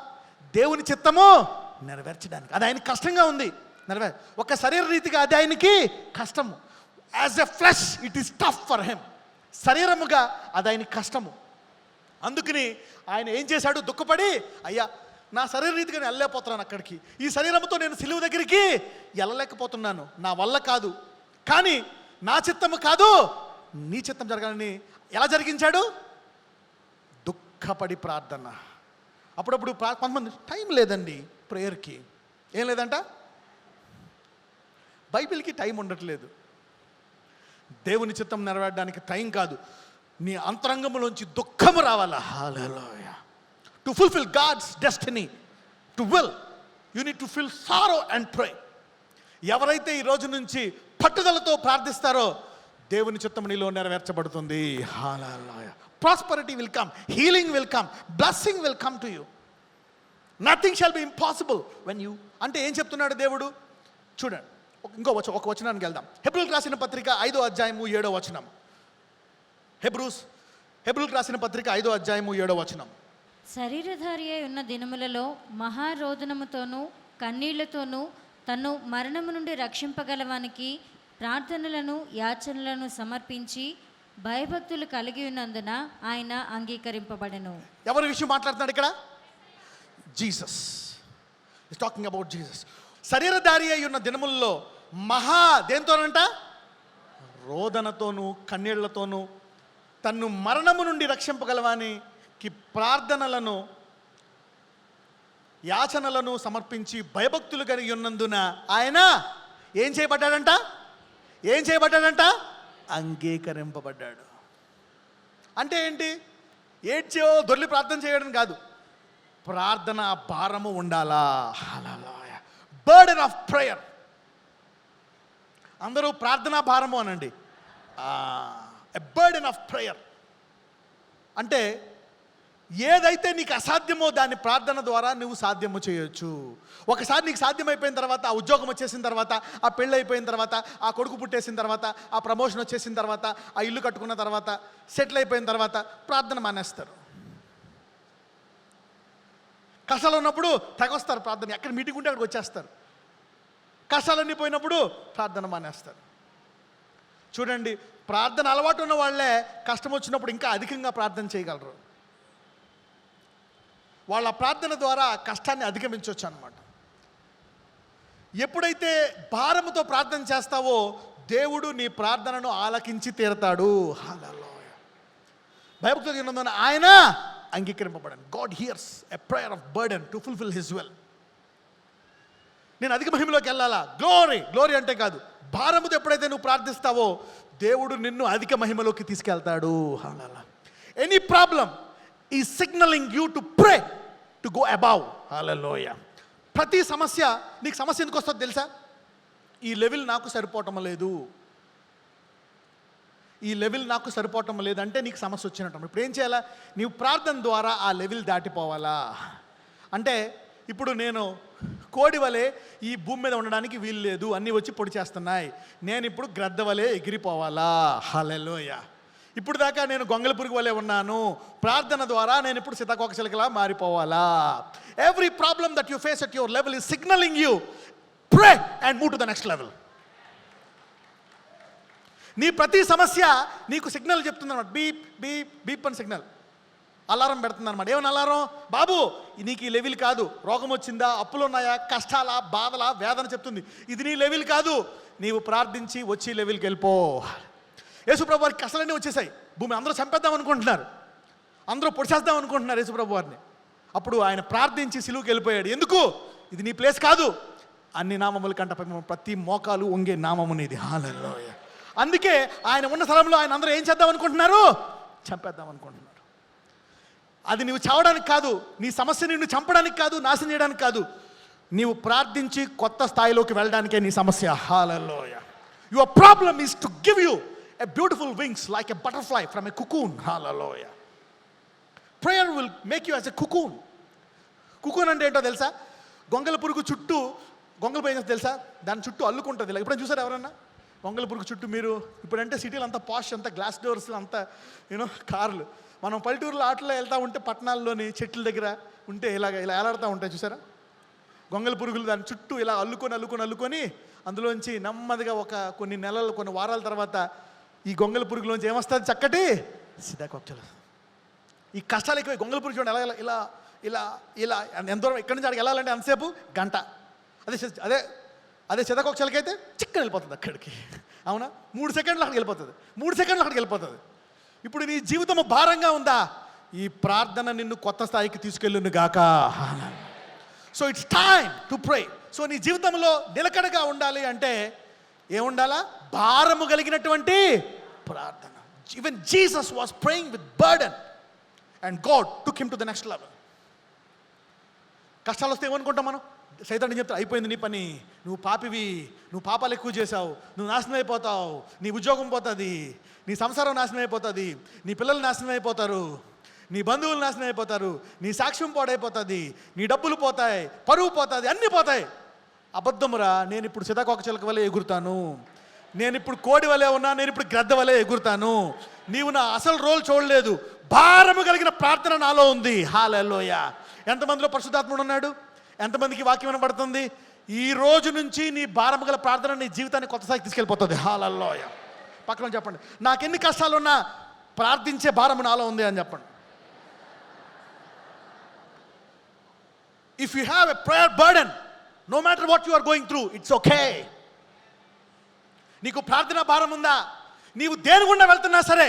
Speaker 1: దేవుని చిత్తము నెరవేర్చడానికి. అది ఆయనకి కష్టంగా ఉంది. ఒక శరీర రీతిగా అది ఆయనకి కష్టము. As a flesh it is tough for him. శరీరముగా అది ఆయనకి కష్టము. అందుకని ఆయన ఏం చేశాడు? దుఃఖపడి, అయ్యా, నా శరీర రీతిగా నేను వెళ్ళలేకపోతున్నాను అక్కడికి, ఈ శరీరంతో నేను సిలువ దగ్గరికి వెళ్ళలేకపోతున్నాను, నా వల్ల కాదు, కానీ నా చిత్తము కాదు, నీ చిత్తం జరగాలని ఎలా జరిగించాడు? దుఃఖపడి ప్రార్థన. అప్పుడప్పుడు కొంతమంది టైం లేదండి ప్రేయర్కి. ఏం లేదంట? బైబిల్కి టైం ఉండట్లేదు. దేవుని చిత్తం నెరవేరడానికి టైం కాదు, నీ అంతరంగంలోంచి దుఃఖము రావాలా. Hallelujah. To fulfil God's destiny, to will, you need to feel sorrow and pray. ఎవరైతే ఈ రోజు నుంచి పట్టుదలతో ప్రార్థిస్తారో దేవుని చిత్తం నీలో నెరవేర్చబడుతుంది. Hallelujah. Prosperity will come, healing will come, blessing will come to you. Nothing shall be impossible when you. అంటే ఏం చెప్తున్నాడు దేవుడు? చూడండి, ఒక వచనానికి వెళ్దాం. హెబ్రీయులకు రాసిన పత్రిక 5వ అధ్యాయము 7వ వచనం. హెబ్రీయులకు రాసిన పత్రిక 5వ అధ్యాయము 7వ వచనం.
Speaker 2: శరీరధారి అయి ఉన్న దినములలో మహారోదనముతోనూ కన్నీళ్లతోనూ తను మరణము నుండి రక్షింపగలవానికి ప్రార్థనలను యాచనలను సమర్పించి భయభక్తులు కలిగి ఉన్నందున ఆయన అంగీకరింపబడెను.
Speaker 1: ఎవరి విషయం మాట్లాడుతున్నాడు ఇక్కడ? Jesus is talking about Jesus. శరీరధారి అయి ఉన్న దినములలో దేంతోనంట? రోదనతోనూ కన్నీళ్లతోనూ తన్ను మరణము నుండి రక్షింపగలవానికి ప్రార్థనలను యాచనలను సమర్పించి భయభక్తులు కలిగి ఉన్నందున ఆయన ఏం చేయబడ్డాడంట? అంగీకరింపబడ్డాడు. అంటే ఏంటి? ఏడ్చో దొర్లి ప్రార్థన చేయడం కాదు, ప్రార్థన భారము ఉండాలా. హల్లెలూయా. Burden of prayer. అందరూ ప్రార్థనా భారము అనండి. ఎ బర్డెన్ ఆఫ్ ప్రేయర్ అంటే ఏదైతే నీకు అసాధ్యమో దాన్ని ప్రార్థన ద్వారా నువ్వు సాధ్యము చేయొచ్చు. ఒకసారి నీకు సాధ్యమైపోయిన తర్వాత, ఆ ఉద్యోగం వచ్చేసిన తర్వాత, ఆ పెళ్ళి అయిపోయిన తర్వాత, ఆ కొడుకు పుట్టేసిన తర్వాత, ఆ ప్రమోషన్ వచ్చేసిన తర్వాత, ఆ ఇల్లు కట్టుకున్న తర్వాత, సెటిల్ అయిపోయిన తర్వాత ప్రార్థన మానేస్తారు. కష్టాలు ఉన్నప్పుడు తెగొస్తారు ప్రార్థన, ఎక్కడ మీటింగ్ ఉంటే అక్కడికి వచ్చేస్తారు. కష్టాలన్నీ పోయినప్పుడు ప్రార్థన మానేస్తారు. చూడండి, ప్రార్థన అలవాటు ఉన్న వాళ్ళే కష్టం వచ్చినప్పుడు ఇంకా అధికంగా ప్రార్థన చేయగలరు. వాళ్ళ ప్రార్థన ద్వారా కష్టాన్ని అధిగమించవచ్చు అన్నమాట. ఎప్పుడైతే భారముతో ప్రార్థన చేస్తావో దేవుడు నీ ప్రార్థనను ఆలకించి తీరతాడు. హల్లెలూయా. భయభక్తులు ఉన్నందున ఆయన అంగీకరింపబడను. God hears a prayer of burden to fulfil his will. నేను అధిక మహిమలోకి వెళ్ళాలా, గ్లోరీ అంటే కాదు, భారముతో ఎప్పుడైతే నువ్వు ప్రార్థిస్తావో దేవుడు నిన్ను అధిక మహిమలోకి తీసుకెళ్తాడు. Hallelujah. Any problem is signalling you to pray to go above. Hallelujah. ప్రతి సమస్య, నీకు సమస్య ఎందుకు వస్తుందో తెలుసా? ఈ లెవెల్ నాకు సరిపోవటం లేదు, ఈ లెవెల్ నాకు సరిపోవటం లేదంటే నీకు సమస్య వచ్చినట్టు. ఇప్పుడు ఏం చేయాలా? నీవు ప్రార్థన ద్వారా ఆ లెవెల్ దాటిపోవాలా. అంటే ఇప్పుడు నేను కోడి వలె ఈ భూమి మీద ఉండడానికి వీలు లేదు, అన్నీ వచ్చి పొడి చేస్తున్నాయి, నేను ఇప్పుడు గ్రద్ద వలె ఎగిరిపోవాలా. హల్లెలూయా. ఇప్పుడు దాకా నేను గొంగళ పురుగు వలె ఉన్నాను, ప్రార్థన ద్వారా నేను ఇప్పుడు సీతాకోకచిలుకలా మారిపోవాలా. Every problem that you face at your level is signalling you pray and move to the next level. నీ ప్రతి సమస్య నీకు సిగ్నల్ చెప్తుంది అనమాట. బీప్ బీప్ బీప్ అని సిగ్నల్, అలారం పెడుతుంది అనమాట. ఏమన్నా అలారం? బాబు నీకు ఈ లెవెల్ కాదు, రోగం వచ్చిందా, అప్పులు ఉన్నాయా, కష్టాలా, బాధలా, వేదన చెప్తుంది. ఇది నీ లెవెల్ కాదు, నీవు ప్రార్థించి వచ్చి లెవెల్కి వెళ్ళిపో. యేసుప్రభు వారికి కష్టాలన్నీ వచ్చేసాయి, భూమి అందరూ చంపేద్దాం అనుకుంటున్నారు, అందరూ పొడిచేద్దాం అనుకుంటున్నారు యేసుప్రభు వారిని. అప్పుడు ఆయన ప్రార్థించి సిలువుకి వెళ్ళిపోయాడు. ఎందుకు? ఇది నీ ప్లేస్ కాదు, అన్ని నామముల కంట ప్రతి మోకాలు వంగే నామము నీది. హల్లెలూయా. అందుకే ఆయన ఉన్న స్థలంలో ఆయన అందరూ ఏం చేద్దాం అనుకుంటున్నారు? చంపేద్దాం అనుకుంటున్నారు. అది నీవు చావడానికి కాదు, నీ సమస్యని నువ్వు చంపడానికి కాదు, నాశనం చేయడానికి కాదు, నీవు ప్రార్థించి కొత్త స్థాయిలోకి వెళ్ళడానికే నీ సమస్య. Hallelujah. Your problem is to give you a beautiful wings like a butterfly from a cocoon. Hallelujah. Prayer will make you as a cocoon. Cocoon అంటే ఏంటో తెలుసా? గొంగళ పురుగు చుట్టూ, గొంగళ పురుగు తెలుసా, దాని చుట్టూ అల్లుకుంటుంది. ఇలా ఎప్పుడైనా చూసారు ఎవరన్నా గొంగళ పురుగు చుట్టూ? మీరు ఇప్పుడంటే సిటీలో అంతా పాష్, అంతా గ్లాస్ డోర్స్, అంతా కార్లు. మనం పల్లెటూరులో ఆటలో వెళ్తూ ఉంటే పట్టణాల్లోని చెట్ల దగ్గర ఉంటే ఇలా ఏలాడుతూ ఉంటాయి చూసారా గొంగళ పురుగులు. దాని చుట్టూ ఇలా అల్లుకొని అందులోంచి నెమ్మదిగా కొన్ని నెలలు, కొన్ని వారాల తర్వాత ఈ గొంగళ పురుగులోంచి ఏమొస్తుంది? చక్కటి సీతాకోకచిలుక. ఈ కష్టాలు ఎక్కువ. గొంగళ పురుగు చూడండి ఎలా ఇలా ఇలా ఇలా ఎంత దూరం ఎక్కడి నుంచి అక్కడికి వెళ్ళాలంటే అంతసేపు గంట. అదే సీతాకోకచిలుకైతే చిక్కని వెళ్ళిపోతుంది అక్కడికి. అవునా? 3 సెకండ్లు అక్కడికి వెళ్ళిపోతుంది. ఇప్పుడు నీ జీవితం భారంగా ఉందా? ఈ ప్రార్థన నిన్ను కొత్త స్థాయికి తీసుకెళ్ళును గాక. So it's time to pray. So నీ జీవితంలో నిలకడగా ఉండాలి అంటే ఏముండాలా? భారము కలిగినటువంటి ప్రార్థన. Even Jesus was praying with burden and God took him to the next level. కష్టాలు వస్తే ఏమనుకుంటాం మనం? సైతాన్ని చెప్తా, అయిపోయింది నీ పని, నువ్వు పాపివి, నువ్వు పాపాలు ఎక్కువ చేసావు, నువ్వు నాశనం అయిపోతావు, నీ ఉద్యోగం పోతుంది, నీ సంసారం నాశనం అయిపోతుంది, నీ పిల్లలు నాశనం అయిపోతారు, నీ బంధువులు నాశనం అయిపోతారు, నీ సాక్ష్యం పాడైపోతుంది, నీ డబ్బులు పోతాయి, పరువు పోతుంది, అన్నీ పోతాయి. అబద్ధమురా, నేను ఇప్పుడు సీతాకోకచిలుక వలె ఎగురుతాను, నేను ఇప్పుడు కోడి వలె ఉన్నా, నేను ఇప్పుడు గ్రద్ద వలె ఎగురుతాను. నీవు నా అసలు రోల్ చూడలేదు, భారము కలిగిన ప్రార్థన నాలో ఉంది. హల్లెలూయా. ఎంతమందిలో పరిశుద్ధాత్ముడు ఉన్నాడు? ఎంతమందికి వాక్యం వినబడుతుంది? ఈ రోజు నుంచి నీ భారము గల ప్రార్థన నీ జీవితాన్ని కొత్త స్థాయికి తీసుకెళ్ళిపోతుంది. హల్లెలూయా. పక్కన చెప్పండి, నాకెన్ని కష్టాలు ఉన్నా ప్రార్థించే భారము నాలో ఉంది అని చెప్పండి. If you have a prayer burden, no matter what you are going through, it's okay. నీకు ప్రార్థన భారం ఉందా? నీవు దేని గుండా వెళ్తున్నా సరే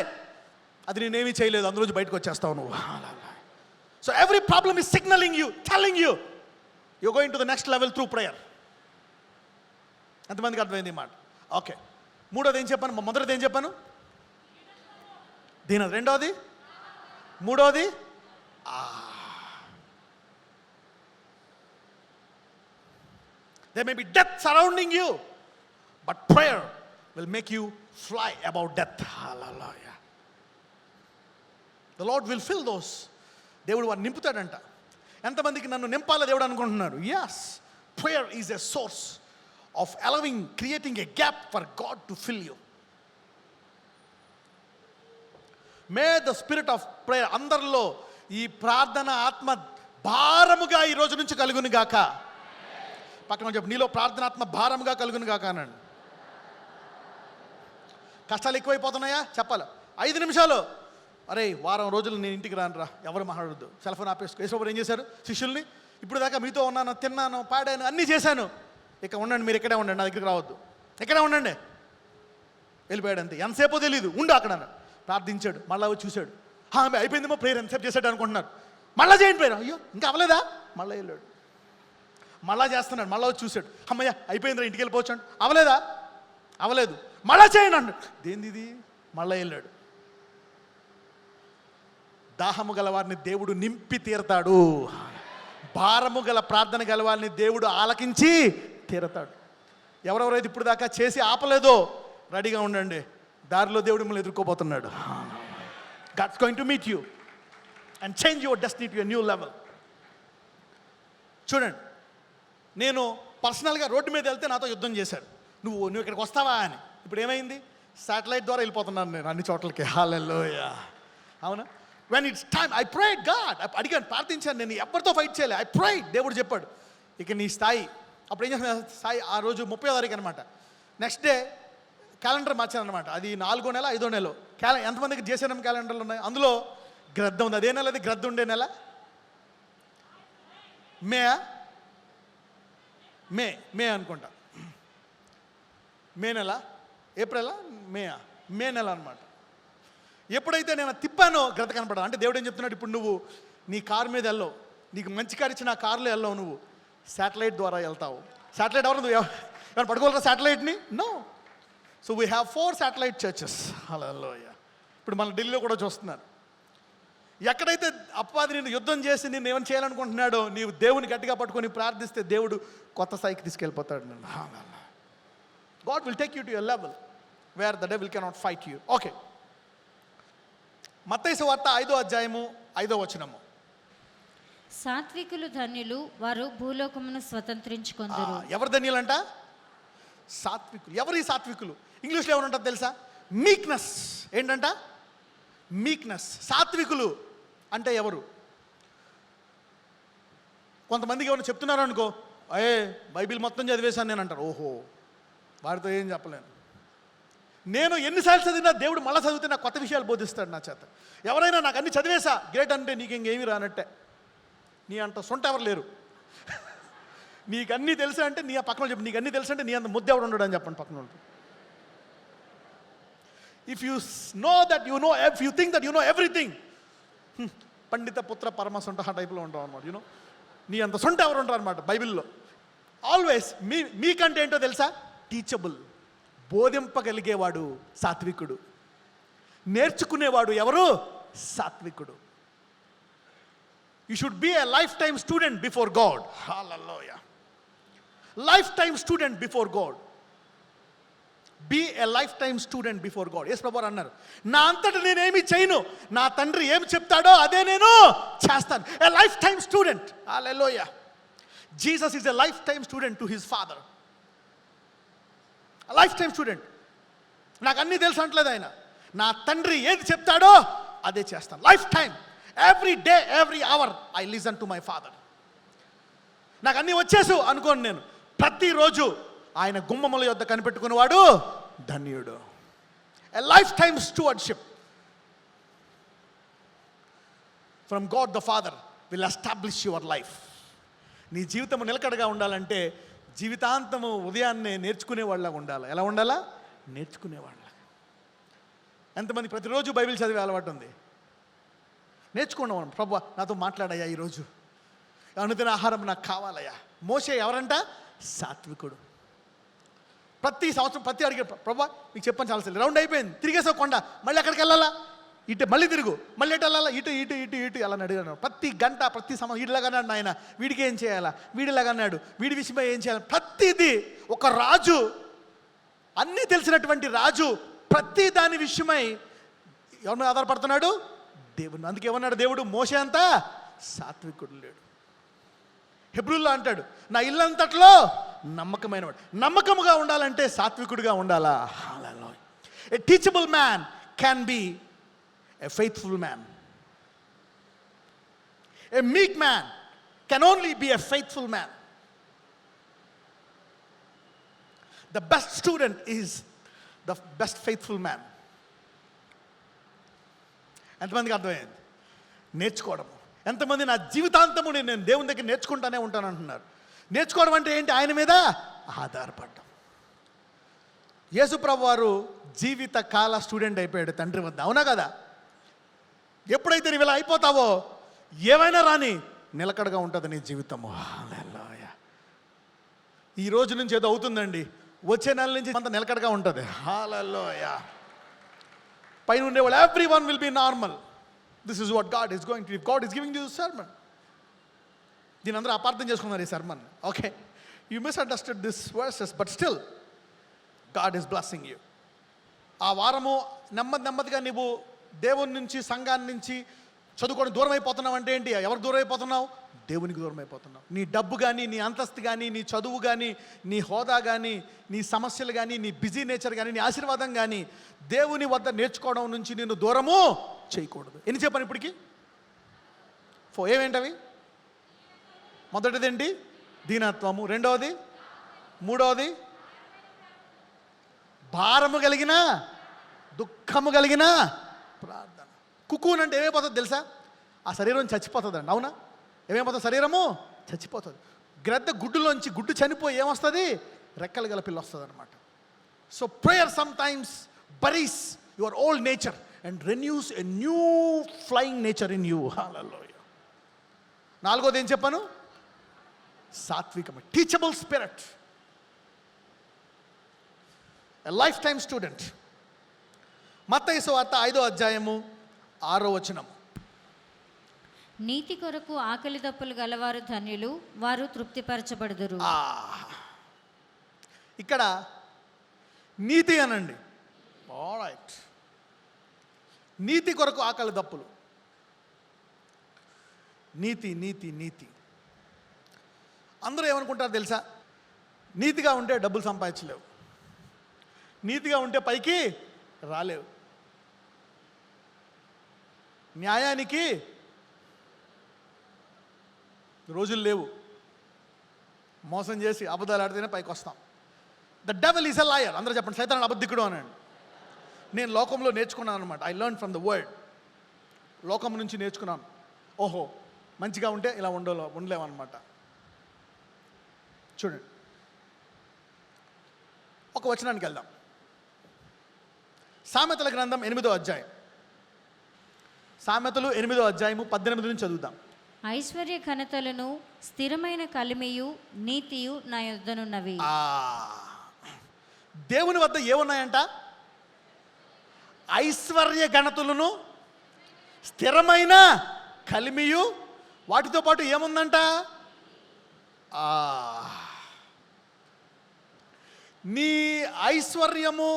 Speaker 1: అది నేనేమీ చేయలేదు, అందులోంచి బయటకు వచ్చేస్తావు నువ్వు. So every problem is signalling you, telling you you going to the next level through prayer. ఎంతమందికి అర్థమైంది ఈ మాట? ఓకే. మూడోది ఏం చెప్పాను? మొదటిది ఏం చెప్పాను? దీని. రెండోది, మూడోది there may be death surrounding you, but prayer will make you fly above death. Hallelujah. The Lord will fill those. దేవుడు వారిని నింపుతాడంట. ఎంతమందికి నన్ను నింపాల దేవుడు అనుకుంటున్నారు? Yes, prayer is a source of creating a gap for God to fill you. May the spirit of prayer, అందరిలో ఈ ప్రార్థన ఆత్మ భారముగా ఈ రోజు నుంచి కలుగును గాక. పక్కన చెప్పు, నీలో ప్రార్థనాత్మ భారముగా కలుగును గాక అనండి. కష్టాలు ఎక్కువైపోతున్నాయా చెప్పాలి. 5 నిమిషాలు, అరే వారం రోజులు నేను ఇంటికి రానురా, ఎవరు మాట్లాడొద్దు, సెల్ ఫోన్ ఆపేసుకో. యేసుప్రభు ఏం చేశారు శిష్యుల్ని? ఇప్పుడు దాకా మీతో ఉన్నాను, తిన్నాను, పాడాను, అన్నీ చేశాను, ఇక ఉండండి, మీరు ఇక్కడే ఉండండి, నా దగ్గరికి రావద్దు, ఇక్కడే ఉండండి. వెళ్ళిపోయాడు అంతే. ఎంతసేపో తెలియదు, ఉండు అక్కడ ప్రార్థించాడు. మళ్ళీ వచ్చి చూశాడు, అయిపోయిందేమో ప్రేయర్, ఎంతసేపు చేశాడు అనుకుంటున్నారు. మళ్ళీ చేయండి ప్రేయర్, అయ్యో ఇంకా అవ్వలేదా, మళ్ళీ వెళ్ళాడు. మళ్ళా చేస్తున్నాడు, మళ్ళీ వచ్చి చూశాడు, అమ్మయ్య అయిపోయిందిరా ఇంటికి వెళ్ళిపోవచ్చు అండి. అవ్వలేదా, అవ్వలేదు, మళ్ళా చేయండి అన్నాడు. దేనిది ఇది, మళ్ళీ వెళ్ళాడు. దాహము గల వారిని దేవుడు నింపి తీరతాడు. భారము గల ప్రార్థన గల వారిని దేవుడు ఆలకించి తీరతాడు. ఎవరెవరైతే ఇప్పుడు దాకా చేసి ఆపలేదో రెడీగా ఉండండి, దారిలో దేవుడు మిమ్మల్ని ఎదుర్కోబోతున్నాడు. God's going to meet you and change your destiny to a new level. చూడండి, నేను పర్సనల్గా రోడ్డు మీద వెళ్తే నాతో యుద్ధం చేశాడు, నువ్వు ఇక్కడికి వస్తావా అని. ఇప్పుడు ఏమైంది, శాటిలైట్ ద్వారా వెళ్ళిపోతున్నాను నేను అన్ని చోట్లకి. హల్లెలూయా. అవునా? When it's time I prayed God, అడిగాను, ప్రార్థించాను, నేను ఎవరితో ఫైట్ చేయలే. ఐ ప్రేడ్, దేవుడు చెప్పాడు ఇక నీ స్థాయి. అప్పుడు ఏం చేసిన స్థాయి, ఆ రోజు 30వ తారీఖు అనమాట. నెక్స్ట్ డే క్యాలెండర్ మార్చాను అనమాట. అది 4వ నెల 5వ నెల. ఎంతమందికి జేసీఎం క్యాలెండర్లు ఉన్నాయి? అందులో గ్రద్ద ఉంది. అదే నెల, అది గ్రద్ద ఉండే నెల మే అనుకుంటా. మే నెల, ఏప్రిల్, మే నెల అనమాట. ఎప్పుడైతే నేను తిప్పానో గ్రద్ద కనపడ. అంటే దేవుడు ఏం చెప్తున్నాడు, ఇప్పుడు నువ్వు నీ కారు మీద వెళ్ళవు, నీకు మంచి కారు ఇచ్చి నా కారులో వెళ్ళవు, నువ్వు శాటిలైట్ ద్వారా వెళ్తావు. శాటిలైట్ ఎవరు, నువ్వు ఎవరు పట్టుకోగలరా శాటిలైట్ని? No. So we have 4 satellite churches. Hallelujah. ఇప్పుడు మన ఢిల్లీలో కూడా చూస్తున్నారు. ఎక్కడైతే అపవాది నిన్ను యుద్ధం చేసి నిన్ను ఏమైనా చేయాలనుకుంటున్నాడో, నీవు దేవుని గట్టిగా పట్టుకొని ప్రార్థిస్తే దేవుడు కొత్త స్థాయికి తీసుకెళ్ళిపోతాడు నిన్ను. God will take you to a level where the devil cannot fight you. Okay, మత్తయి సువార్త 5వ అధ్యాయము 5వ వచనము.
Speaker 2: సాత్వికులు ధన్యులు, వారు భూలోకమును స్వతంత్రించుకొందురు.
Speaker 1: ఎవరు ధన్యులంట? సాత్వికులు. ఎవరు ఈ సాత్వికులు? ఇంగ్లీష్లో ఏమనుంటుంది తెలుసా? మీక్నెస్. ఏంటంట? మీక్నెస్. సాత్వికులు అంటే ఎవరు? కొంతమందికి ఏమైనా చెప్తున్నారు అనుకో, బైబిల్ మొత్తం చదివేశాను నేను అంటారు. ఓహో, వాడితో ఏం చెప్పలేను. నేను ఎన్నిసార్లు చదివినా దేవుడు మళ్ళీ చదివితే నాకు కొత్త విషయాలు బోధిస్తాడు నా చేత. ఎవరైనా నాకు అన్ని చదివేసా గ్రేట్ అంటే నీకు ఇంకేమీ రానట్టే. నీ అంత సొంట ఎవరు లేరు. నీకు అన్నీ తెలుసా అంటే నీ పక్కన చెప్పు, నీకు అన్నీ తెలుసు అంటే నీ అంత ముద్ద ఎవడు ఉండడు అని చెప్పండి పక్కన వాళ్ళు. If you know that you know, if you think that you know everything, పండిత పుత్ర పరమ సొంట ఆ టైప్లో ఉంటావు అనమాట. యూనో, నీ అంత సొంట ఎవరు ఉంటారు అనమాట బైబిల్లో. ఆల్వేస్ మీకంటే ఏంటో తెలుసా? టీచబుల్. బోధింపగలిగేవాడు సాత్వికుడు. నేర్చుకునేవాడు ఎవరు? సాత్వికుడు. You should be a lifetime student before God. Hallelujah. Lifetime student before God. Be a lifetime student before God. యేసు ప్రభువు అన్నారు, నా అంతటా నేనేమి చేయను, నా తండ్రి ఏమి చెప్తాడో అదే నేను చేస్తాను. ఎ lifetime student. Hallelujah. Jesus is a lifetime student to his father. Life time student. నాకు అన్నీ తెలుసు అంటలేదు ఆయన, నా తండ్రి ఏది చెప్తాడో అదే చేస్తాను. Lifetime, every day, every hour I listen to my father. నాకు అన్నీ వచ్చేసు అనుకోను నేను. ప్రతిరోజు ఆయన గుమ్మముల యొద్ద కనిపెట్టుకునేవాడు ధన్యుడు. A life time స్టూవర్డ్షిప్ from God the father will establish your life. నీ జీవితం నిలకడగా ఉండాలంటే జీవితాంతము ఉదయాన్నే నేర్చుకునేవాళ్ళగా ఉండాలి. ఎలా ఉండాలా? నేర్చుకునేవాళ్ళ. ఎంతమంది ప్రతిరోజు బైబిల్ చదివే అలవాటు ఉంది? నేర్చుకున్నాం. ప్రభువా నాతో మాట్లాడయ్యా, ఈరోజు అనుదిన ఆహారం నాకు కావాలయ్యా. మోషే ఎవరంట? సాత్వికుడు. ప్రతి సంవత్సరం ప్రతి అడిగే, ప్రభువా నీకు చెప్పని చాలాసార్లు, రౌండ్ అయిపోయింది, తిరిగేసావు కొండ, మళ్ళీ ఎక్కడికి వెళ్ళాలా? ఇటు మళ్ళీ తిరుగు, మళ్ళీ ఎటు వెళ్ళాలా? ఇటు ఇటు ఇటు ఇటు అలా అడిగాను. ప్రతి గంట, ప్రతి సంవత్సరం వీడిలాగన్నాడు నాయన, వీడికి ఏం చేయాలా, వీడిలాగన్నాడు, వీడి విషయమై ఏం చేయాలి, ప్రతిదీ. ఒక రాజు, అన్నీ తెలిసినటువంటి రాజు, ప్రతి దాని విషయమై ఎవరి మీద ఆధారపడుతున్నాడు? దేవుడు. అందుకే ఏమన్నాడు దేవుడు? మోషే అంతా సాత్వికుడు లేడు. హెబ్రూల్లో అంటాడు, నా ఇల్లంతట్లో నమ్మకమైనవాడు. నమ్మకముగా ఉండాలంటే సాత్వికుడిగా ఉండాలా? A teachable man can be a faithful man. A meek man can only be a faithful man. The best student is the best faithful man. ఎంతమందికి అర్థమైంది? నేర్చుకోవడం. ఎంతమంది నా జీవితాంతము నేను దేవుని దగ్గర నేర్చుకుంటానే ఉంటాను అంటున్నారు. నేర్చుకోవడం అంటే ఏంటి? ఆయన మీద ఆధారపడడం. యేసుప్రభు వారు జీవిత కాల స్టూడెంట్ అయిపోయాడు తండ్రి వద్ద, అవునా కదా? ఎప్పుడైతే నువ్వు ఇలా అయిపోతావో ఏమైనా రాని నిలకడగా ఉంటుంది నీ జీవితము. హల్లెలూయా. ఈ రోజు నుంచి ఏదో అవుతుందండి, వచ్చే నెల నుంచి అంత నిలకడగా ఉంటుంది. హల్లెలూయా. పైన ఉండేవాళ్ళు every one will be normal. This is what God is going to, if God is giving you sermon. దీని అందరూ అపార్థం చేసుకున్నారు ఈ sermon. Okay, you misunderstood this versus, but still God is blessing you. ఆ వారము నెమ్మదిగా నువ్వు దేవుని నుంచి, సంఘాన్ని నుంచి చదువుకొని దూరం అయిపోతున్నావు అంటే ఏంటి? ఎవరు దూరం అయిపోతున్నావు? దేవునికి దూరం అయిపోతున్నావు. నీ డబ్బు కానీ, నీ అంతస్తు కానీ, నీ చదువు కానీ, నీ హోదా కానీ, నీ సమస్యలు కానీ, నీ బిజీ నేచర్ కానీ, నీ ఆశీర్వాదం కానీ దేవుని వద్ద నేర్చుకోవడం నుంచి నిన్ను దూరము చేయకూడదు. ఎన్ని చెప్పాను ఇప్పటికి? ఏమేంటవి? మొదటిది ఏంటి? దీనత్వము. రెండవది, మూడవది భారము కలిగిన, దుఃఖము కలిగిన ప్రార్థన. కుకూన్ అంటే ఏమైపోతుంది తెలుసా? ఆ శరీరం చచ్చిపోతుంది అండి, అవునా? ఏమైపోతుంది? శరీరము చచ్చిపోతుంది. గ్రద్ద గుడ్డులోంచి గుడ్డు చనిపోయి ఏమొస్తుంది? రెక్కలు గల పిల్ల వస్తుంది అనమాట. So prayer sometimes buries your old nature and renews a new flying nature in you. Hallelujah. నాలుగోది ఏం చెప్పాను? సాత్వికము, teachable spirit, a lifetime student. మత్తయి సువార్త 5వ అధ్యాయము 6వ వచనం.
Speaker 2: నీతి కొరకు ఆకలి దప్పులు గలవారు ధన్యులు, వారు తృప్తిపరచబడుదురు.
Speaker 1: ఇక్కడ నీతి అనండి. ఆల్రైట్, నీతి కొరకు ఆకలి దప్పులు. నీతి నీతి నీతి. అందరూ ఏమనుకుంటారు తెలుసా? నీతిగా ఉంటే డబ్బులు సంపాదించలేవు, నీతిగా ఉంటే పైకి రాలేవు, న్యాయానికి రోజులు లేవు, మోసం చేసి అబద్ధాలు ఆడితేనే పైకి వస్తాం. The devil is a liar. అందరూ చెప్పండి, సైతాను అబద్ధికుడు అనండి. నేను లోకంలో నేర్చుకున్నాను అనమాట. I learn from the world. లోకం నుంచి నేర్చుకున్నాను. ఓహో, మంచిగా ఉంటే ఇలా ఉండలేమన్నమాట. చూడండి, ఒక వచనానికి వెళ్దాం. సామెతల గ్రంథం 8వ అధ్యాయం. సామెతలు 8వ అధ్యాయము 18 నుంచి చదువుదాం.
Speaker 2: ఐశ్వర్య ఘనతలను, స్థిరమైన కలిమియు, నీతియు నా యొద్దనున్నవి.
Speaker 1: దేవుని వద్ద ఏమున్నాయంట? ఐశ్వర్య ఘనతలను, స్థిరమైన కలిమియు, వాటితో పాటు ఏముందంట? నీ ఐశ్వర్యము,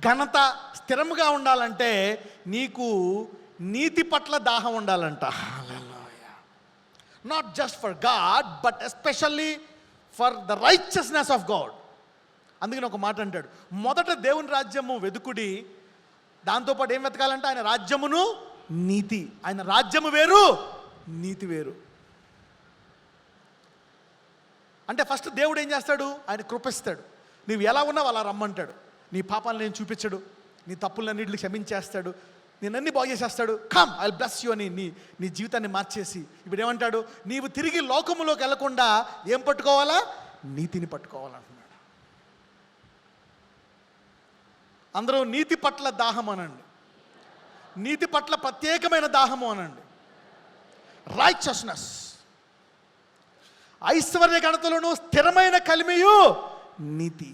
Speaker 1: ఘనత స్థిరముగా ఉండాలంటే నీకు నీతి పట్ల దాహం ఉండాలంట. Not just for God, but especially for the righteousness of God. అందుకని ఒక మాట అంటాడు, మొదట దేవుని రాజ్యము వెతుకుడి, దాంతోపాటు ఏం వెతకాలంటే ఆయన రాజ్యమును, నీతి. ఆయన రాజ్యము వేరు, నీతి వేరు. అంటే ఫస్ట్ దేవుడు ఏం చేస్తాడు? ఆయన కృపిస్తాడు. నువ్వు ఎలా ఉన్నావు అలా రమ్మంటాడు. నీ పాపాలను నేను చూపించడు, నీ తప్పులన్నింటిని క్షమించేస్తాడు, నేనన్నీ బాగు చేసేస్తాడు. Come, I will bless you అని నీ జీవితాన్ని మార్చేసి ఇప్పుడు ఏమంటాడు? నీవు తిరిగి లోకములోకి వెళ్లకుండా ఏం పట్టుకోవాలా? నీతిని పట్టుకోవాలంటున్నాడు. అందరూ నీతి పట్ల దాహం అనండి, నీతి పట్ల ప్రత్యేకమైన దాహము అనండి. రైచియస్నెస్, ఐశ్వర్య ఘనతలను, స్థిరమైన కలిమియు, నీతి.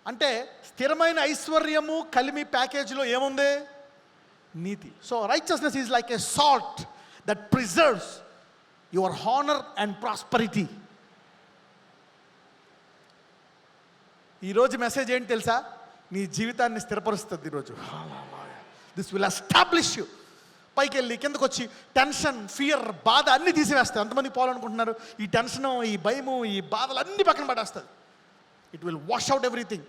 Speaker 1: అంటే స్థిరమైన ఐశ్వర్యము, కలిమి ప్యాకేజీలో ఏముంది? నీతి. So righteousness is like A salt that preserves your honour and prosperity. ఈరోజు మెసేజ్ ఏంటి తెలుసా? నీ జీవితాన్ని స్థిరపరుస్తుంది ఈరోజు. This will establish you. పైకి వెళ్ళి కిందకు వచ్చి టెన్షన్, ఫియర్, బాధ అన్నీ తీసివేస్తాయి. ఎంతమంది పోవాలనుకుంటున్నారు? ఈ టెన్షను, ఈ భయము, ఈ బాధలు అన్నీ పక్కన పడేస్తుంది. It will wash out everything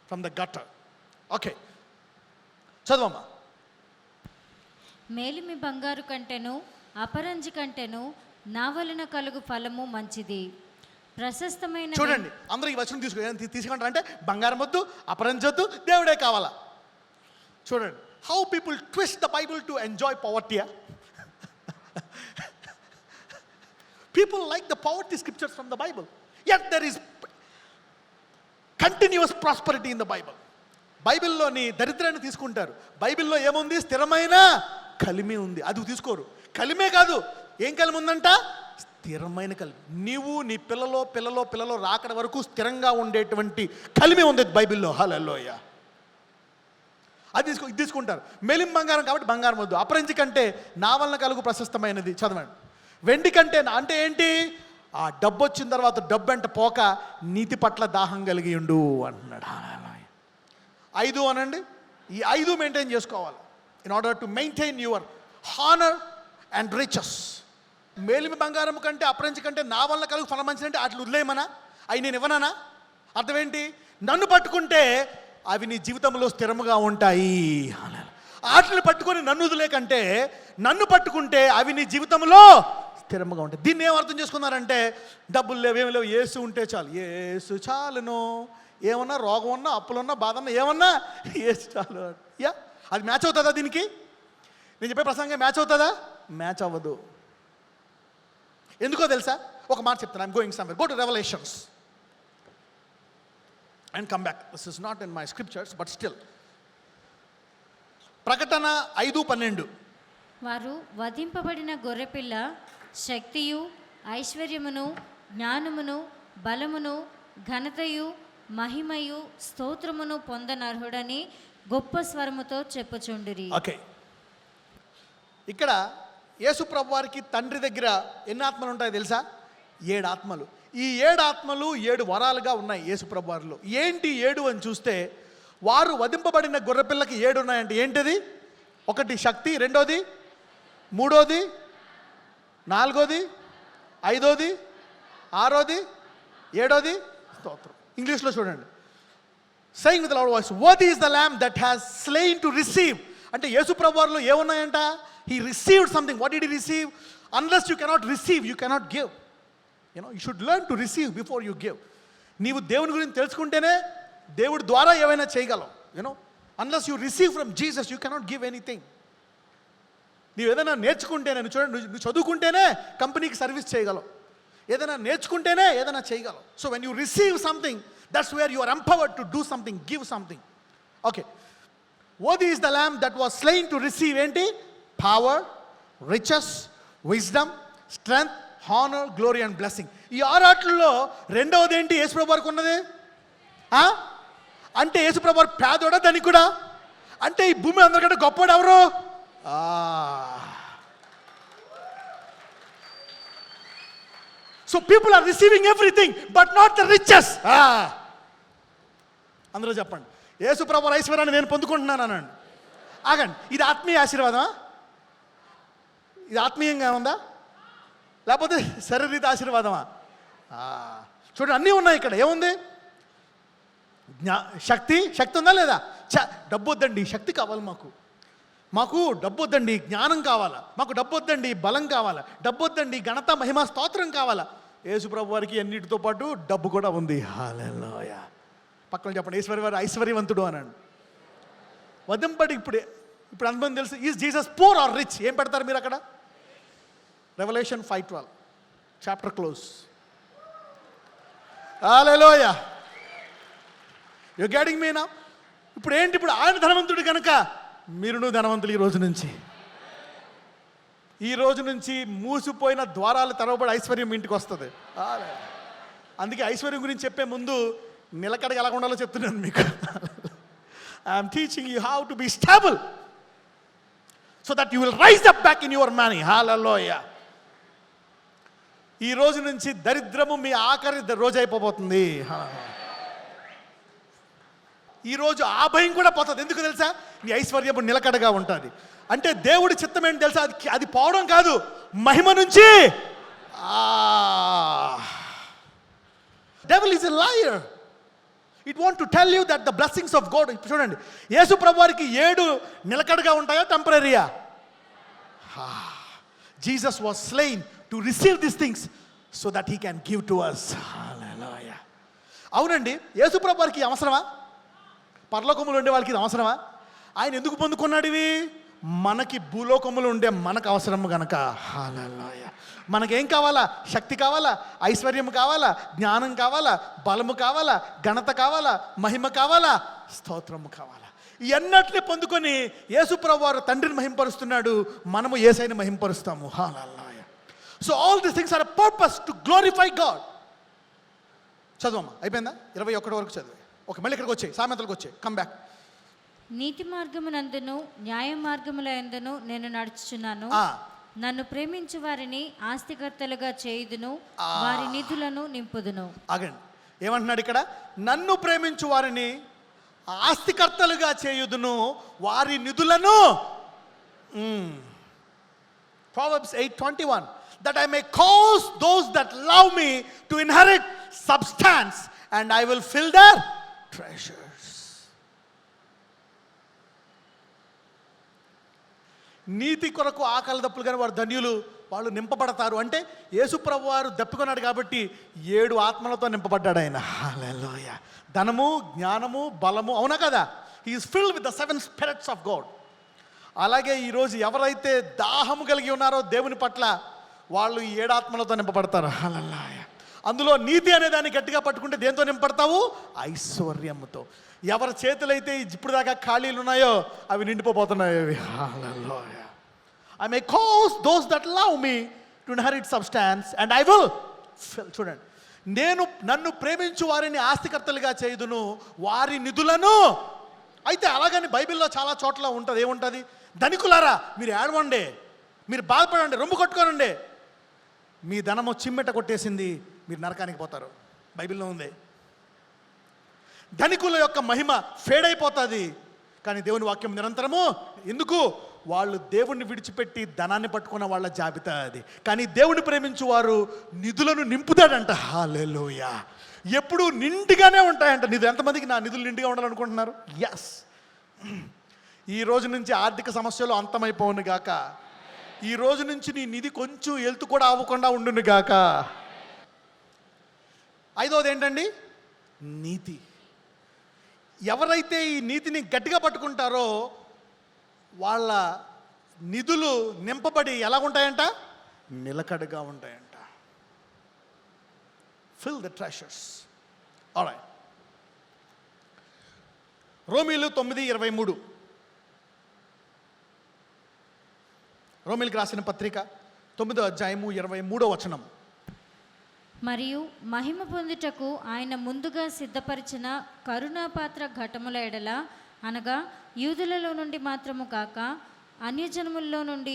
Speaker 1: from the gutter. Okay, చదవమ్మా.
Speaker 2: మేలిమి బంగారు కంటెను, అపరంజి కంటెను, నా వలన కలుగు ఫలము మంచిది. ప్రశస్తమైన
Speaker 1: చూడండి, అందరూ ఈ వచనం తీసుకుంటారు అంటే బంగారం వద్దు, అపరంజొద్దు, దేవుడే కావాలా. చూడండి how people twist the Bible to enjoy poverty. People like the poverty scriptures from the Bible. Yet there is continuous prosperity in the Bible. బైబిల్లోని దరిద్రాన్ని తీసుకుంటారు. బైబిల్లో ఏముంది? స్థిరమైన కలిమి ఉంది. అది తీసుకోరు. కలిమే కాదు, ఏం కలిమి ఉందంట? స్థిరమైన కలిమి. నీవు నీ పిల్లలో రాకడ వరకు స్థిరంగా ఉండేటువంటి కలిమి ఉంది బైబిల్లో. హల్లెలూయా. అది ఇది తీసుకుంటారు. మెలిం బంగారం కాబట్టి బంగారం వద్దు. అపరంజి కంటే నా వలన కలుగు ప్రశస్తమైనది. చదవండి. వెండి కంటే అంటే ఏంటి? ఆ డబ్బు వచ్చిన తర్వాత డబ్బు వెంట పోక నీతి పట్ల దాహం కలిగి ఉండు అంటున్నాడు. 5 అనండి. ఈ 5 మెయింటైన్ చేసుకోవాలి in order to maintain your honour and riches. మేలిమి బంగారం కంటే అపరంజి కంటే నా వల్ల కలుగు ఫలం మంచిది అంటే అట్లా వదిలేయమనా? అవి నేను ఇవ్వనా? అర్థం ఏంటి? నన్ను పట్టుకుంటే అవి నీ జీవితంలో స్థిరముగా ఉంటాయి. ఆటలు పట్టుకొని నన్ను వదిలేకంటే నన్ను పట్టుకుంటే అవి నీ జీవితంలో స్థిరముగా ఉంటాయి. దీన్ని ఏం అర్థం చేసుకున్నారంటే డబ్బులు లేవు, ఏమి లేవు, యేసు ఉంటే చాలు, యేసు చాలును. ఏమన్నా రోగం ఉన్నా, అప్పులున్నా, బాధ ఉన్నా, ఏమన్నా యేసు చాలు. యా, అది మ్యాచ్ అవుతుందా? దీనికి నేను చెప్పే ప్రసంగం మ్యాచ్ అవుతుందా? మ్యాచ్ అవ్వదు. ఎందుకో తెలుసా? ఒక మాట చెప్తాను. I'm going somewhere. Go to revolutions and come back. This is not in my scriptures but still. ప్రకటన 5:12.
Speaker 2: వారు వధింపబడిన గొర్రెపిల్ల శక్తియు ఐశ్వర్యమును జ్ఞానమును బలమును ఘనతయు మహిమయు స్తోత్రమును పొందనర్హుడని గొప్ప స్వరముతో చెప్పుచుండిరి.
Speaker 1: ఓకే, ఇక్కడ యేసు ప్రభు వారికి తండ్రి దగ్గర ఎన్ని ఆత్మలు ఉంటాయో తెలుసా? 7 ఆత్మలు. ఈ 7 ఆత్మలు 7 వరాలుగా ఉన్నాయి యేసు ప్రభు వారిలో. ఏంటి 7 అని చూస్తే, వారు వధింపబడిన గొర్రెపిల్లకి 7 ఉన్నాయంటే ఏంటిది? 1 శక్తి, 2ది, 3ది, 4ది, 5ది, 6ది, 7ది స్తోత్రం. ఇంగ్లీష్లో చూడండి. saying with a loud voice, worthy is the lamb that has slain to receive. అంటే యేసు ప్రభు వారిలో ఏమున్నాయంట? he received something. What did he receive? Unless you cannot receive, you cannot give. You should learn to receive before you give. నీవు దేవుని గురించి తెలుసుకుంటేనే దేవుడి ద్వారా ఏమైనా చేయగలవు. unless you receive from Jesus, you cannot give anything. నీవు ఏదైనా నేర్చుకుంటేనే, నువ్వు చదువుకుంటేనే కంపెనీకి సర్వీస్ చేయగలవు. ఏదైనా నేర్చుకుంటేనే ఏదైనా చేయగలవు. So when you receive something, that's where you are empowered to do something, give something. Okay, worthy is the lamb that was slain to receive ఏంటి? Power, riches, wisdom, strength, honor, glory and blessing. ఈ 6 ఆటల్లో రెండవది ఏంటి యేసు ప్రభు వారికి ఉన్నది? అంటే యేసు ప్రభు వారు పేదోడా ధనికుడా? అంటే ఈ భూమి అందరికంటే గొప్పవాడు ఎవరు? So people are receiving everything but not the riches. అందరూ చెప్పండి, యేసు ప్రభు ఐశ్వర్యాన్ని నేను పొందుకుంటున్నాను అనండి. ఆగండి, ఇది ఆత్మీయ ఆశీర్వాదమా? ఇది ఆత్మీయంగా ఉందా లేకపోతే శరీరీత ఆశీర్వాదమా? చూడండి, అన్నీ ఉన్నాయి ఇక్కడ. ఏముంది? శక్తి ఉందా లేదా? డబ్బు వద్దండి, శక్తి కావాలి మాకు డబ్బు వద్దండి, జ్ఞానం కావాలా, మాకు డబ్బు వద్దండి, బలం కావాలా, డబ్బు వద్దండి, ఘనత మహిమ స్తోత్రం కావాలా. యేసు ప్రభు వారికి అన్నిటితో పాటు డబ్బు కూడా ఉంది. హల్లెలూయా. పక్కన చెప్పండి, వారు ఐశ్వర్యవంతుడు అనండి. వదింపడి ఇప్పుడు అంతమంది తెలుసు, is Jesus poor or rich? ఏం పెడతారు మీరు అక్కడ? Revelation 5:12 chapter close. Hallelujah. You getting me now? ఇప్పుడు ఏంటి? ఇప్పుడు ఆయన ధనవంతుడు కనుక మీరును ధనవంతులు. ఈ రోజు నుంచి మూసిపోయిన ద్వారాలు తెరవబడి ఐశ్వర్యం ఇంటికి వస్తుంది. అందుకే ఐశ్వర్యం గురించి చెప్పే ముందు నిలకడగా ఎలా ఉండాలో చెప్తున్నాను మీకు. I'm teaching you how to be stable so that you will rise up back in your money. Hallelujah. ఈ రోజు నుంచి దరిద్రము మీ ఆఖరి రోజు అయిపోతుంది. ఈరోజు ఆ భయం కూడా పోతుంది. ఎందుకు తెలుసా? నీ ఐశ్వర్యము నిలకడగా ఉంటుంది. అంటే దేవుడి చిత్తం ఏంటి తెలుసా? అది పోవడం కాదు, మహిమ నుంచి. Devil is a liar. It want to tell you that the blessings of God. ఇప్పుడు చూడండి, యేసు ప్రభు వారికి 7 నిలకడగా ఉంటాయా, టెంపరీయా? Jesus was slain to receive this things so that he can give to us. Hallelujah. అవునండి, యేసుప్రభు వారికి అవసరమా? పరలోకములు ఉండే వాళ్ళకి ఇది అవసరమా? ఆయన ఎందుకు పొందుకున్నాడు ఇవి? మనకి భూలోకములు ఉండే మనకు అవసరము గనక. హల్లెలూయా. మనకేం కావాలా? శక్తి కావాలా, ఐశ్వర్యం కావాలా, జ్ఞానం కావాలా, బలము కావాలా, ఘనత కావాలా, మహిమ కావాలా, స్తోత్రము కావాలా. ఇవన్నిటిని పొందుకొని యేసుప్రభు వారు తండ్రిని మహింపరుస్తున్నాడు, మనము యేసయ్యని మహింపరుస్తాము. Hallelujah. So all these things are a purpose to glorify God. చదువమ్మా, అయిపోయిందా? 21 వరకు చదువు. ఓకే, మళ్ళీ ఇక్కడికి వచ్చాయి, సామెతలకు వచ్చాయి. Come back.
Speaker 2: నీతి మార్గమునందును న్యాయ మార్గముల యందును నేను నడుచుచున్నాను. నన్ను ప్రేమించు వారిని ఆస్తికర్తలుగా చేయుదును, వారి నిధులను నింపుదును.
Speaker 1: ఆగండి, ఏమంటున్నాడు ఇక్కడ? నన్ను ప్రేమించు వారిని ఆస్తికర్తలుగా చేయుదును, వారి నిధులను. Proverbs 8:21, that I may cause those that love me to inherit substance and I will fill their treasures. నీతి కొరకు ఆకలి దప్పులు కానీ వారు ధన్యులు, వాళ్ళు నింపబడతారు. అంటే యేసుప్రభు వారు దప్పుకున్నాడు కాబట్టి 7 ఆత్మలతో నింపబడ్డాడు ఆయన. హల్లెలూయా. ధనము, జ్ఞానము, బలము, అవునా కదా? He is filled with the 7 spirits of God. అలాగే ఈరోజు ఎవరైతే దాహము కలిగి ఉన్నారో దేవుని పట్ల, వాళ్ళు 7 ఆత్మలతో నింపబడతారు. హల్లెలూయా. అందులో నీతి అనే దాన్ని గట్టిగా పట్టుకుంటే దేంతో నింపడతావు? ఐశ్వర్యముతో. ఎవరి చేతులైతే ఇప్పుడు దాకా ఖాళీలు ఉన్నాయో అవి నిండిపోతున్నాయి అవి. హల్లెలూయా. I may cause those that love me to inherit substance and I will fill. చూడండి, నన్ను ప్రేమించు వారిని ఆస్తికర్తలుగా చేయుదును, వారి నిధులను. అయితే అలాగని బైబిల్లో చాలా చోట్ల ఉంటుంది. ఏముంటుంది? ధనికులారా మీరు ఏడవండి, మీరు బాధపడండి, రొమ్ము కొట్టుకోనండి, మీ ధనము చిమ్మెట కొట్టేసింది, మీరు నరకానికి పోతారు. బైబిల్లో ఉంది. ధనికుల యొక్క మహిమ ఫేడ్ అయిపోతుంది. కానీ దేవుని వాక్యం నిరంతరము. ఎందుకు? వాళ్ళు దేవుణ్ణి విడిచిపెట్టి ధనాన్ని పట్టుకున్న వాళ్ళ జాబితా అది. కానీ దేవుని ప్రేమించు వారు నిధులను నింపుతాడంట. హల్లెలూయా. ఎప్పుడు నిండుగానే ఉంటాయంట నిధులు. ఎంతమందికి నా నిధులు నిండుగా ఉండాలనుకుంటున్నారు? ఎస్. ఈ రోజు నుంచి ఆర్థిక సమస్యలు అంతమైపోను గాక. ఈ రోజు నుంచి నీ నిధి కొంచెం ఎల్తు కూడా అవ్వకుండా ఉండును గాక. 5వది ఏంటండి? నీతి. ఎవరైతే ఈ నీతిని గట్టిగా పట్టుకుంటారో వాళ్ళ నిధులు నింపబడి ఎలా ఉంటాయంట? నిలకడగా ఉంటాయంట. Fill the treasures. ఆల్రైట్. రోమీలు 9:23. రోమీలకు రాసిన పత్రిక 9వ అధ్యాయము 23వ వచనం.
Speaker 2: మరియు మహిమ పొందుటకు ఆయన ముందుగా సిద్ధపరిచిన కరుణాపాత్ర ఘటముల ఎడల, అనగా యూదులలో నుండి మాత్రము కాక అన్యజనముల్లో నుండి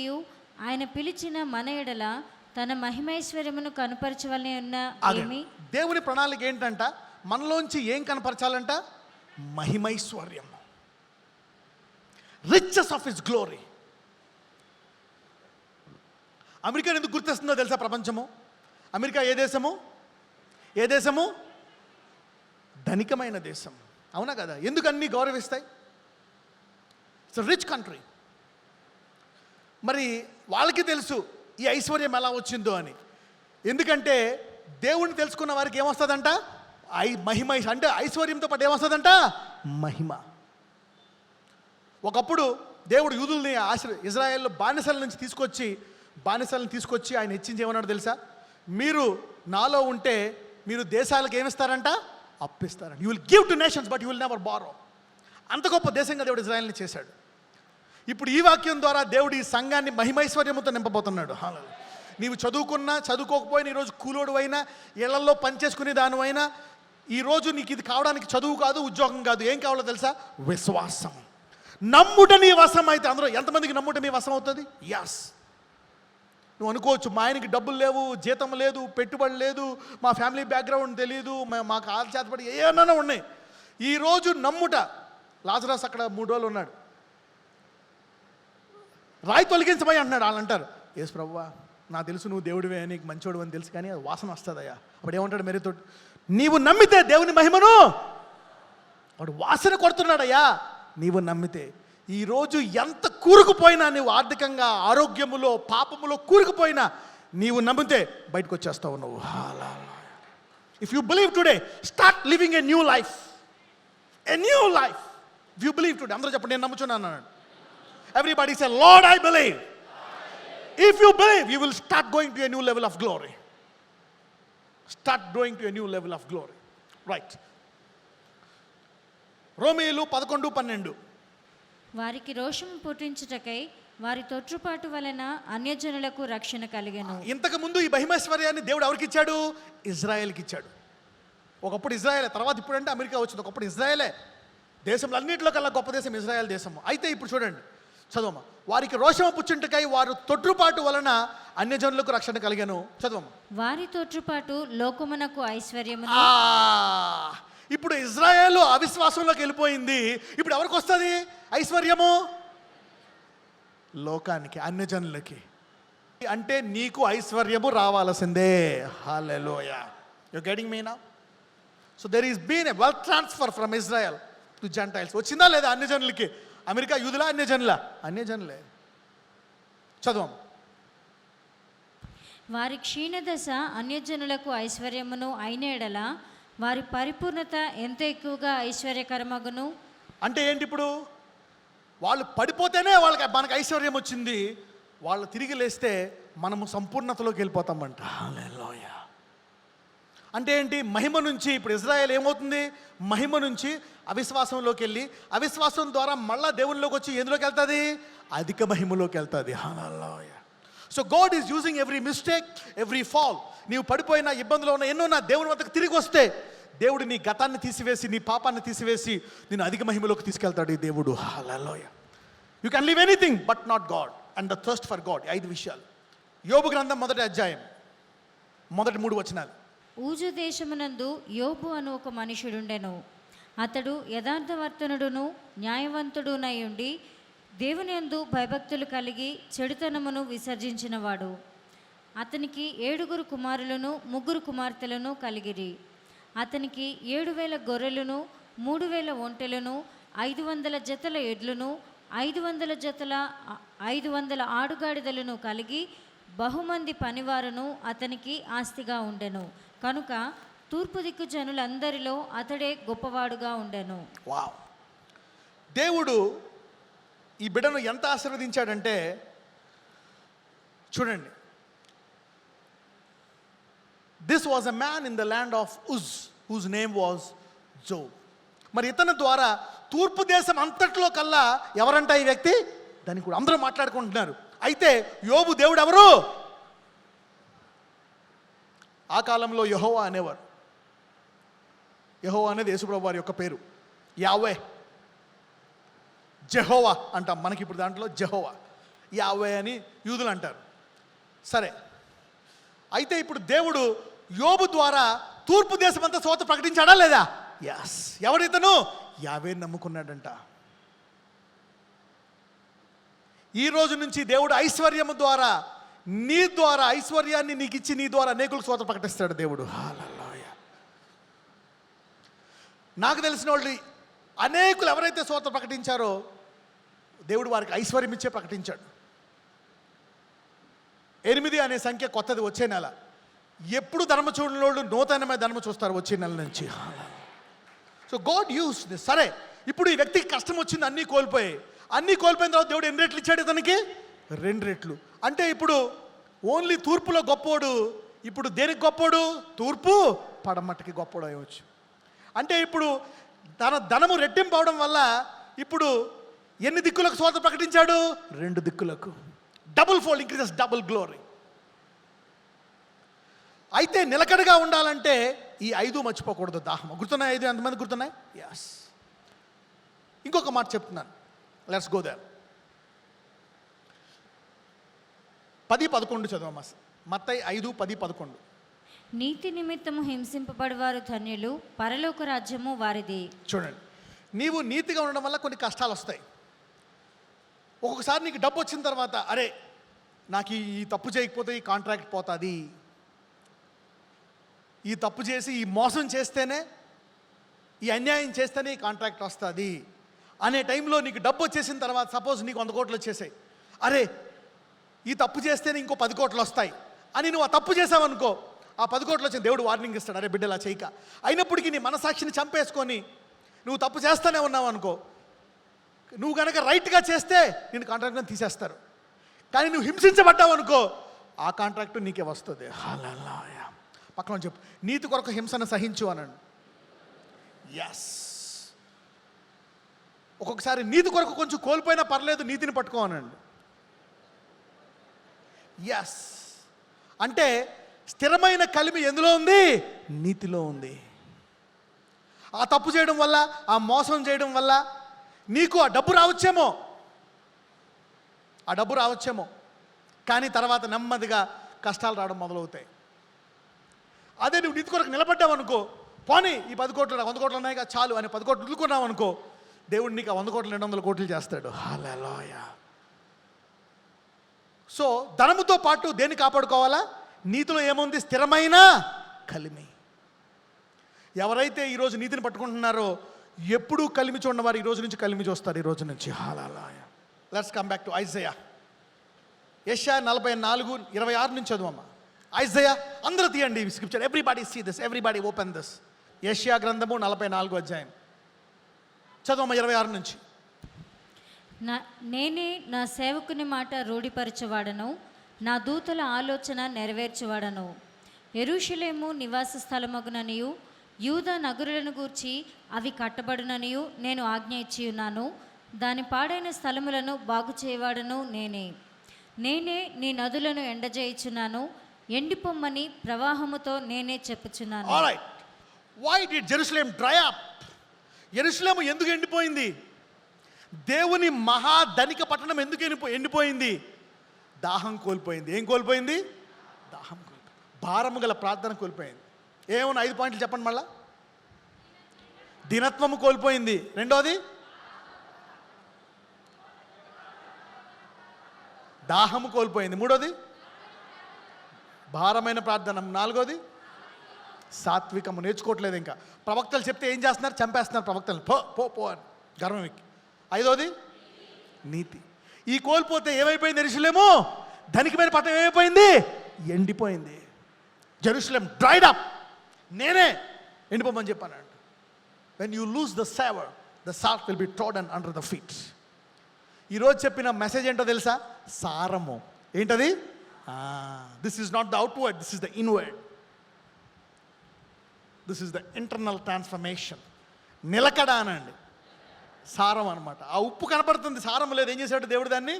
Speaker 2: ఆయన పిలిచిన మన ఎడల తన మహిమైశ్వర్యమును కనపరచవలనే ఉన్న ఏమి?
Speaker 1: దేవుని ప్రణాళిక ఏంటంట? మనలోంచి ఏం కనపరచాలంట? మహిమైశ్వర్యం, riches of his glory. America ఎందుకు గుర్తిస్తుందో తెలుసా? ప్రపంచము. అమెరికా ఏ దేశము? ఏ దేశము? ధనికమైన దేశం, అవునా కదా? ఎందుకు అన్నీ గౌరవిస్తాయి? It's rich country. మరి వాళ్ళకి తెలుసు ఈ ఐశ్వర్యం ఎలా వచ్చిందో అని. ఎందుకంటే దేవుణ్ణి తెలుసుకున్న వారికి ఏమొస్తుందంట? మహిమ. అంటే ఐశ్వర్యంతో పాటు ఏమొస్తుందంట? మహిమ. ఒకప్పుడు దేవుడు యూదుల్ని ఇజ్రాయెల్లో బానిసల నుంచి తీసుకొచ్చి ఆయన హెచ్చించి ఏమన్నాడు తెలుసా? మీరు నాలో ఉంటే మీరు దేశాలకు ఏమిస్తారంట? అప్పిస్తారంట. You will give to nations but you will never borrow. అంత గొప్ప దేశంగా దేవుడు ఇజ్రాయెల్ని చేశాడు. ఇప్పుడు ఈ వాక్యం ద్వారా దేవుడు ఈ సంఘాన్ని మహిమైశ్వర్యముతో నింపబోతున్నాడు. నీవు చదువుకున్నా చదువుకోకపోయినా, ఈరోజు కూలోడు అయినా, ఇళ్లలో పనిచేసుకునే దానివైనా, ఈరోజు నీకు ఇది కావడానికి చదువు కాదు, ఉద్యోగం కాదు. ఏం కావాలో తెలుసా? విశ్వాసం. నమ్ముట నీ వశం అయితే. అందులో ఎంతమందికి నమ్ముట మీ వశం అవుతుంది? ఎస్. నువ్వు అనుకోవచ్చు, మా ఆయనకి డబ్బులు లేవు, జీతం లేదు, పెట్టుబడి లేదు, మా ఫ్యామిలీ బ్యాక్గ్రౌండ్ తెలియదు, మాకు ఆల్చేతపడి ఏమన్నా ఉన్నాయి. ఈరోజు నమ్ముట. లాజరస్ అక్కడ 3 రోజులు ఉన్నాడు. రాయి తొలగించమని అంటున్నాడు. వాళ్ళు అంటారు, యేసు ప్రభువా నాకు తెలుసు నువ్వు దేవుడివే, నీకు మంచోడు అని తెలుసు, కానీ అది వాసన వస్తుందయ్యా. అప్పుడు ఏమంటాడు మేరీతో? నీవు నమ్మితే దేవుని మహిమను. వాడు వాసన కొడుతున్నాడయ్యా. నీవు నమ్మితే. ఈరోజు ఎంత కూరుకుపోయినా నువ్వు ఆర్థికంగా, ఆరోగ్యములో, పాపములో కూరుకుపోయినా నీవు నమ్మితే బయటకు వచ్చేస్తావు నువ్వు. If you believe today, start living a new life. A new life. If you believe today, అందరూ చెప్పండి నేను నమ్ముచున్నాను. Everybody say Lord I believe. If you believe, you will start going to a new level of glory. Start going to a new level of glory. Right. రోమీయులు 11:12.
Speaker 2: వారికి రోషము పుట్టించుటకై వారి తొట్టుపాటు వలన అన్యజనులకు రక్షణ కలిగెను.
Speaker 1: ఇంతకు ముందు ఈ మహిమైశ్వర్యాన్ని దేవుడు ఎవరికి ఇచ్చాడు? ఇజ్రాయెల్కి ఇచ్చాడు. ఒకప్పుడు ఇజ్రాయెలే, తర్వాత ఇప్పుడంటే అమెరికా వచ్చింది. ఒకప్పుడు ఇజ్రాయెలే. దేశంలో అన్నింటిలో కల్లా గొప్ప దేశం ఇజ్రాయెల్ దేశము. అయితే ఇప్పుడు చూడండి, చదవమ్మా. వారికి రోషము పుచ్చుంటకై వారు తొట్టుపాటు వలన అన్యజనులకు రక్షణ కలిగాను. చదవమ్మా.
Speaker 2: వారి తొట్టుపాటు లోకమునకు ఐశ్వర్యమును.
Speaker 1: ఇప్పుడు ఇజ్రాయేల్ అవిశ్వాసంలోకి వెళ్ళిపోయింది. ఇప్పుడు ఎవరికి వస్తుంది ఐశ్వర్యము? లోకానికి, అన్యజనులకి. అంటే నీకు ఐశ్వర్యము రావాల్సిందే. Hallelujah. You getting me now? So there is been a wealth transfer from Israel to Gentiles. వచ్చిందా లేదా అన్యజనులకి? అమెరికా యూదులా అన్యజనులా? అన్యజనులే. చదవం.
Speaker 2: వారి క్షీణదశ అన్యజనులకు ఐశ్వర్యమును అయిన ఎడల వారి పరిపూర్ణత ఎంత ఎక్కువగా ఐశ్వర్యకరమగును.
Speaker 1: అంటే ఏంటి? ఇప్పుడు వాళ్ళు పడిపోతేనే మనకు ఐశ్వర్యం వచ్చింది. వాళ్ళు తిరిగి లేస్తే మనము సంపూర్ణతలోకి వెళ్ళిపోతామంట. హల్లెలూయా. అంటే ఏంటి? మహిమ నుంచి ఇప్పుడు ఇజ్రాయెల్ ఏమవుతుంది? మహిమ నుంచి అవిశ్వాసంలోకి వెళ్ళి, అవిశ్వాసం ద్వారా మళ్ళా దేవునిలోకి వచ్చి ఎందులోకి వెళ్తుంది? అధిక మహిమలోకి వెళ్తుంది. Hallelujah. So God is using every mistake, every fall. నీవు పడిపోయిన ఇబ్బందులు ఉన్న ఎన్నో నా దేవుని వద్దకు తిరిగి వస్తే దేవుడు నీ గతాన్ని తీసివేసి, నీ పాపాన్ని తీసివేసి నేను అధిక మహిమలోకి తీసుకెళ్తాడు ఈ దేవుడు. Hallelujah. You can live anything but not God and the thirst for God. 5 విషయాలు. యోబు గ్రంథం 1వ అధ్యాయం మొదటి 3 వచనాలు.
Speaker 2: ఊజు దేశమునందు యోబు అను ఒక మనుషుడుండెను. అతడు యథార్థవర్తనుడును న్యాయవంతుడునై ఉండి దేవుని యందు భయభక్తులు కలిగి చెడుతనమును విసర్జించినవాడు. అతనికి 7 కుమారులను 3 కుమార్తెలను కలిగిరి. అతనికి 7,000 గొర్రెలను 3,000 ఒంటెలను 500 జతల ఎడ్లను 500 ఆడుగాడిదలను కలిగి బహుమంది పనివారును అతనికి ఆస్తిగా ఉండెను. కనుక తూర్పు దిక్కు జనులందరిలో అతడే గొప్పవాడుగా ఉండెను.
Speaker 1: వావ్. దేవుడు ఈ బిడ్డను ఎంత ఆశీర్వదించాడంటే చూడండి. This was a man in the land of Uz whose name was Job. మరి ఇతని ద్వారా తూర్పు దేశం అంతట్లో కల్లా ఎవరంట ఈ వ్యక్తి? దానికి కూడా అందరూ మాట్లాడుకుంటున్నారు. అయితే యోబు దేవుడు ఎవరు? ఆ కాలంలో యెహోవా అనేవారు. యెహోవా అనేది యేసుప్రభు వారి యొక్క పేరు. యావే, జెహోవా అంటాం మనకి ఇప్పుడు. దాంట్లో జెహోవా, యావే అని యూదులు అంటారు. సరే, అయితే ఇప్పుడు దేవుడు యోబు ద్వారా తూర్పు దేశం అంతా స్వాత ప్రకటించాడా లేదా? ఎస్. ఎవరితను? యావే నమ్ముకున్నాడంట. ఈ రోజు నుంచి దేవుడు ఐశ్వర్యము ద్వారా, నీ ద్వారా ఐశ్వర్యాన్ని నీకు ఇచ్చి నీ ద్వారా అనేకులకు స్వాత ప్రకటిస్తాడు దేవుడు. హల్లెలూయా. నాకు తెలిసిన వాళ్ళు అనేకులు ఎవరైతే స్వాత ప్రకటించారో దేవుడు వారికి ఐశ్వర్యం ఇచ్చే ప్రకటించాడు. 8 అనే సంఖ్య కొత్తది వచ్చే నెల. ఎప్పుడు ధర్మ చూడని వాళ్ళు నూతనమైన ధర్మ చూస్తారు వచ్చే నెల నుంచి. So God use this. సరే, ఇప్పుడు ఈ వ్యక్తికి కష్టం వచ్చింది, అన్నీ కోల్పోయాయి. అన్నీ కోల్పోయిన తర్వాత దేవుడు 8 రెట్లు ఇచ్చాడు ఇతనికి? 2 రెట్లు. అంటే ఇప్పుడు ఓన్లీ తూర్పులో గొప్పోడు, ఇప్పుడు దేనికి గొప్పోడు? తూర్పు పడమటికి గొప్పోడు అయ్యవచ్చు. అంటే ఇప్పుడు తన ధనము రెట్టింపు అవడం వల్ల ఇప్పుడు ఎన్ని దిక్కులకు స్వాత ప్రకటించాడు? 2 దిక్కులకు. Double fold increases double glory. అయితే నిలకడగా ఉండాలంటే ఈ 5 మర్చిపోకూడదు. దాహం గుర్తున్నాయి? 5 ఎంతమంది గుర్తున్నాయి? ఎస్. ఇంకొక మాట చెప్తున్నాను. Let's go there. 10-11 చదవమ్మా. మత్తయి 5:10-11.
Speaker 2: నీతి నిమిత్తము హింసింపబడివారు ధన్యులు, పరలోక రాజ్యము వారిది.
Speaker 1: చూడండి, నీవు నీతిగా ఉండడం వల్ల కొన్ని కష్టాలు వస్తాయి. ఒక్కొక్కసారి నీకు డబ్బు వచ్చిన తర్వాత అరే నాకు ఈ తప్పు చేయకపోతే ఈ కాంట్రాక్ట్ పోతుంది, ఈ తప్పు చేసి ఈ మోసం చేస్తేనే, ఈ అన్యాయం చేస్తేనే ఈ కాంట్రాక్ట్ వస్తుంది అనే టైంలో నీకు డబ్బు వచ్చేసిన తర్వాత సపోజ్ నీకు 100 కోట్లు వచ్చేసాయి. అరే ఈ తప్పు చేస్తేనే ఇంకో 10 కోట్లు వస్తాయి అని నువ్వు ఆ తప్పు చేసావనుకో, ఆ 10 కోట్లు వచ్చిన దేవుడు వార్నింగ్ ఇస్తాడు, అరే బిడ్డ ఇలా చేయక. అయినప్పటికీ నీ మనసాక్షిని చంపేసుకొని నువ్వు తప్పు చేస్తూనే ఉన్నావు అనుకో, నువ్వు కనుక రైట్గా చేస్తే నేను కాంట్రాక్ట్ని తీసేస్తారు. కానీ నువ్వు హింసించబడ్డావు అనుకో, ఆ కాంట్రాక్ట్ నీకే వస్తుంది. హల్లెలూయా. పక్కన చెప్పు, నీతి కొరకు హింసను సహించు అనండి. ఎస్, ఒక్కొక్కసారి నీతి కొరకు కొంచెం కోల్పోయినా పర్లేదు, నీతిని పట్టుకో అనండి. ఎస్, అంటే స్థిరమైన కలిమి ఎందులో ఉంది? నీతిలో ఉంది. ఆ తప్పు చేయడం వల్ల, ఆ మోసం చేయడం వల్ల నీకు ఆ డబ్బు రావచ్చేమో, కానీ తర్వాత నెమ్మదిగా కష్టాలు రావడం మొదలవుతాయి. అదే నువ్వు నీతి కొరకు నిలబడ్డావు అనుకో, పోనీ ఈ 10 కోట్లు 100 కోట్లు ఉన్నాయిగా చాలు అని 10 కోట్లు వదులుకున్నావు అనుకో, దేవుడు నీకు ఆ 100 కోట్లు 200 కోట్లు చేస్తాడు. హల్లెలూయా. సో ధనముతో పాటు దేన్ని కాపాడుకోవాలా? నీతిలో ఏముంది? స్థిరమైన కలిమి. ఎవరైతే ఈరోజు నీతిని పట్టుకుంటున్నారో ఎప్పుడూ కలిమి చూడని వారు ఈ రోజు నుంచి కలిమి చూస్తారు. ఈ రోజు నుంచి. Hallelujah. Let's come back to Isaiah. యెషయా 44:26 నుంచి చదువమ్మా. ఐజయా అందరూ తీయండి scripture. Everybody see this, everybody open this. యెషయా గ్రంథము 44వ అధ్యాయం చదువమ్మా 26 నుంచి.
Speaker 2: నేనే నా సేవకుని మాట రూఢిపరచువాడను, నా దూతల ఆలోచన నెరవేర్చువాడను. యెరూషలేము నివాస స్థలమగుననియు యూదా నగరులను గూర్చి అవి కట్టబడుననియు నేను ఆజ్ఞ ఇచ్చి ఉన్నాను. దాని పాడైన స్థలములను బాగు చేయవాడను నేనే నీ నదులను ఎండజేయుచున్నాను, ఎండిపొమ్మని ప్రవాహముతో నేనే చెప్పుచున్నాను.
Speaker 1: Alright, why did Jerusalem dry up? యెరూషలేము ఎందుకు ఎండిపోయింది? దేవుని మహాధనిక పట్టణం ఎందుకు ఎండిపోయింది? దాహం కోల్పోయింది. ఏం కోల్పోయింది? దాహం కోల్పోయింది. భారము గల ప్రార్థన కోల్పోయింది. ఏమన్నా 5 పాయింట్లు చెప్పండి మళ్ళా. దినత్వము కోల్పోయింది. రెండోది దాహము కోల్పోయింది. మూడోది భారమైన ప్రార్థన. నాలుగోది సాత్వికము. నేర్చుకోవట్లేదు ఇంకా. ప్రవక్తలు చెప్తే ఏం చేస్తున్నారు? చంపేస్తున్నారు ప్రవక్తలు. పో పో అని గర్వం ఎక్కి. ఐదోది నీతి. ఈ కోల్పోతే ఏమైపోయింది? యెరూషలేము ధనికమైన పట్టణం ఏమైపోయింది? ఎండిపోయింది. Jerusalem dried up. నేనే ఎండిపోమని చెప్పానంట. When you lose the savour, the salt will be trodden under the feet. ఈరోజు చెప్పిన మెసేజ్ ఏంటో తెలుసా? సారము. ఏంటది? This is not the outward, this is the inward. This is the internal transformation. నిలకడ అనండి, సారం అనమాట. ఆ ఉప్పు కనపడుతుంది, సారం లేదు. ఏం చేశాడు దేవుడు? దాన్ని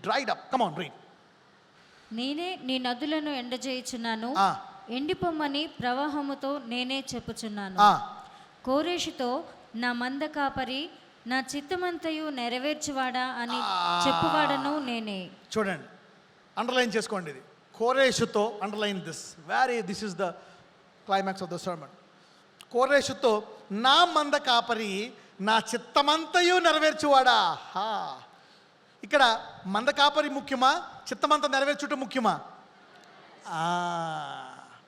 Speaker 1: dried up. Come on read.
Speaker 2: నేనే నీ నదులను ఎండజేయుచున్నాను, ఎండిపొమ్మని ప్రవాహముతో నేనే చెప్పుచున్నాను. కోరేషుతో నా మంద కాపరి, నా చిత్తమంతయు నెరవేర్చువాడా అని చెప్పువాడను నేనే.
Speaker 1: చూడండి, అండర్లైన్ చేసుకోండి ఇది. కోరేషుతో, underline this. This is the climax of the sermon. కోరేషుతో నా మంద కాపరి, నా చిత్తమంతయు నెరవేర్చువాడా. ఇక్కడ మంద కాపరి ముఖ్యమా, చిత్తమంతా నెరవేర్చుట ముఖ్యమా?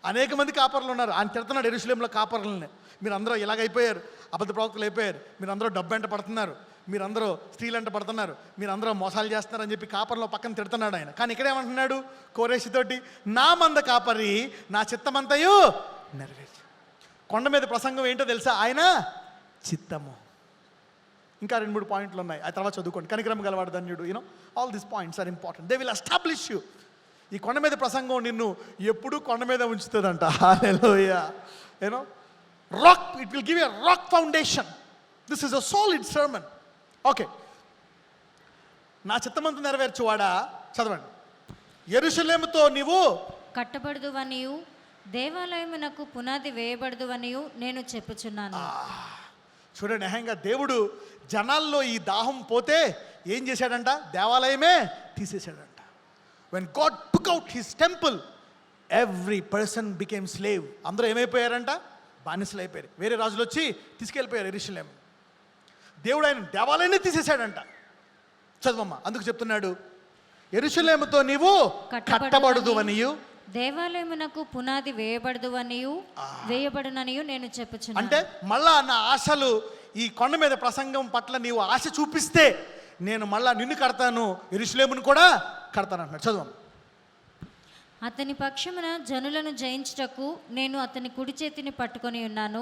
Speaker 1: అనేక మంది కాపర్లు ఉన్నారు. ఆయన తిడుతున్నాడు యెరూషలేములో కాపర్లని. మీరందరూ ఇలాగైపోయారు, అబద్ధ ప్రవక్తలు అయిపోయారు, మీరందరూ డబ్బు వెంట పడుతున్నారు, మీరందరూ స్త్రీలు వెంట పడుతున్నారు, మీరందరూ మోసాలు చేస్తున్నారు అని చెప్పి కాపర్లో పక్కన తిడుతున్నాడు ఆయన. కానీ ఇక్కడేమంటున్నాడు కోరేషుతోటి? నా మంద కాపరి, నా చిత్తమంతయు నెరవేర్చు. కొండ మీద ప్రసంగం ఏంటో తెలుసా? ఆయన చిత్తము. ఇంకా 2-3 పాయింట్లు ఉన్నాయి, ఆ తర్వాత చదువుకోండి. కనికరం గలవాడు ధన్యుడు. You know all these points are important. They will establish you. ఈ కొండ మీద ప్రసంగం నిన్ను ఎప్పుడూ కొండ మీద ఉంచుతుందంట. Hallelujah. You know rock, it will give a rock foundation. This is a solid sermon. Okay, నా చిత్తమంతా నెరవేర్చువాడా. చదవండి. యెరూషలేముతో నీవు
Speaker 2: కట్టబడదువనియు దేవాలయమునకు పునాది వేయబడదువనియు నేను చెప్పుచున్నాను.
Speaker 1: చూడండి, నెహంగా దేవుడు జనాల్లో ఈ దాహం పోతే ఏం చేశాడంట? దేవాలయమే తీసేశాడంట. When God took out his temple, every person became slave. అందరూ ఏమైపోయారంట? బానిసలు అయిపోయారు. వేరే రాజులు వచ్చి తీసుకెళ్ళిపోయారు యెరూషలేము. దేవుడు ఆయన దేవాలయాన్ని తీసేశాడంట. చదవమ్మా. అందుకు చెప్తున్నాడు, యెరూషలేముతో నీవు కట్టబడదువనియు
Speaker 2: దేవాలయమునకు పునాది వేయబడుననియు నేను చెప్పుచున్నాను.
Speaker 1: అంటే మళ్ళా నా ఆశలు ఈ కొండ మీద ప్రసంగం పట్ల నీవు ఆశ చూపిస్తే నేను మళ్ళా నిన్ను కడతాను, యెరూషలేమును కూడా కడతాను అంటున్నాడు. చదువు.
Speaker 2: అతని పక్షమున జనులను జయించుటకు నేను అతని కుడి చేతిని పట్టుకొని ఉన్నాను.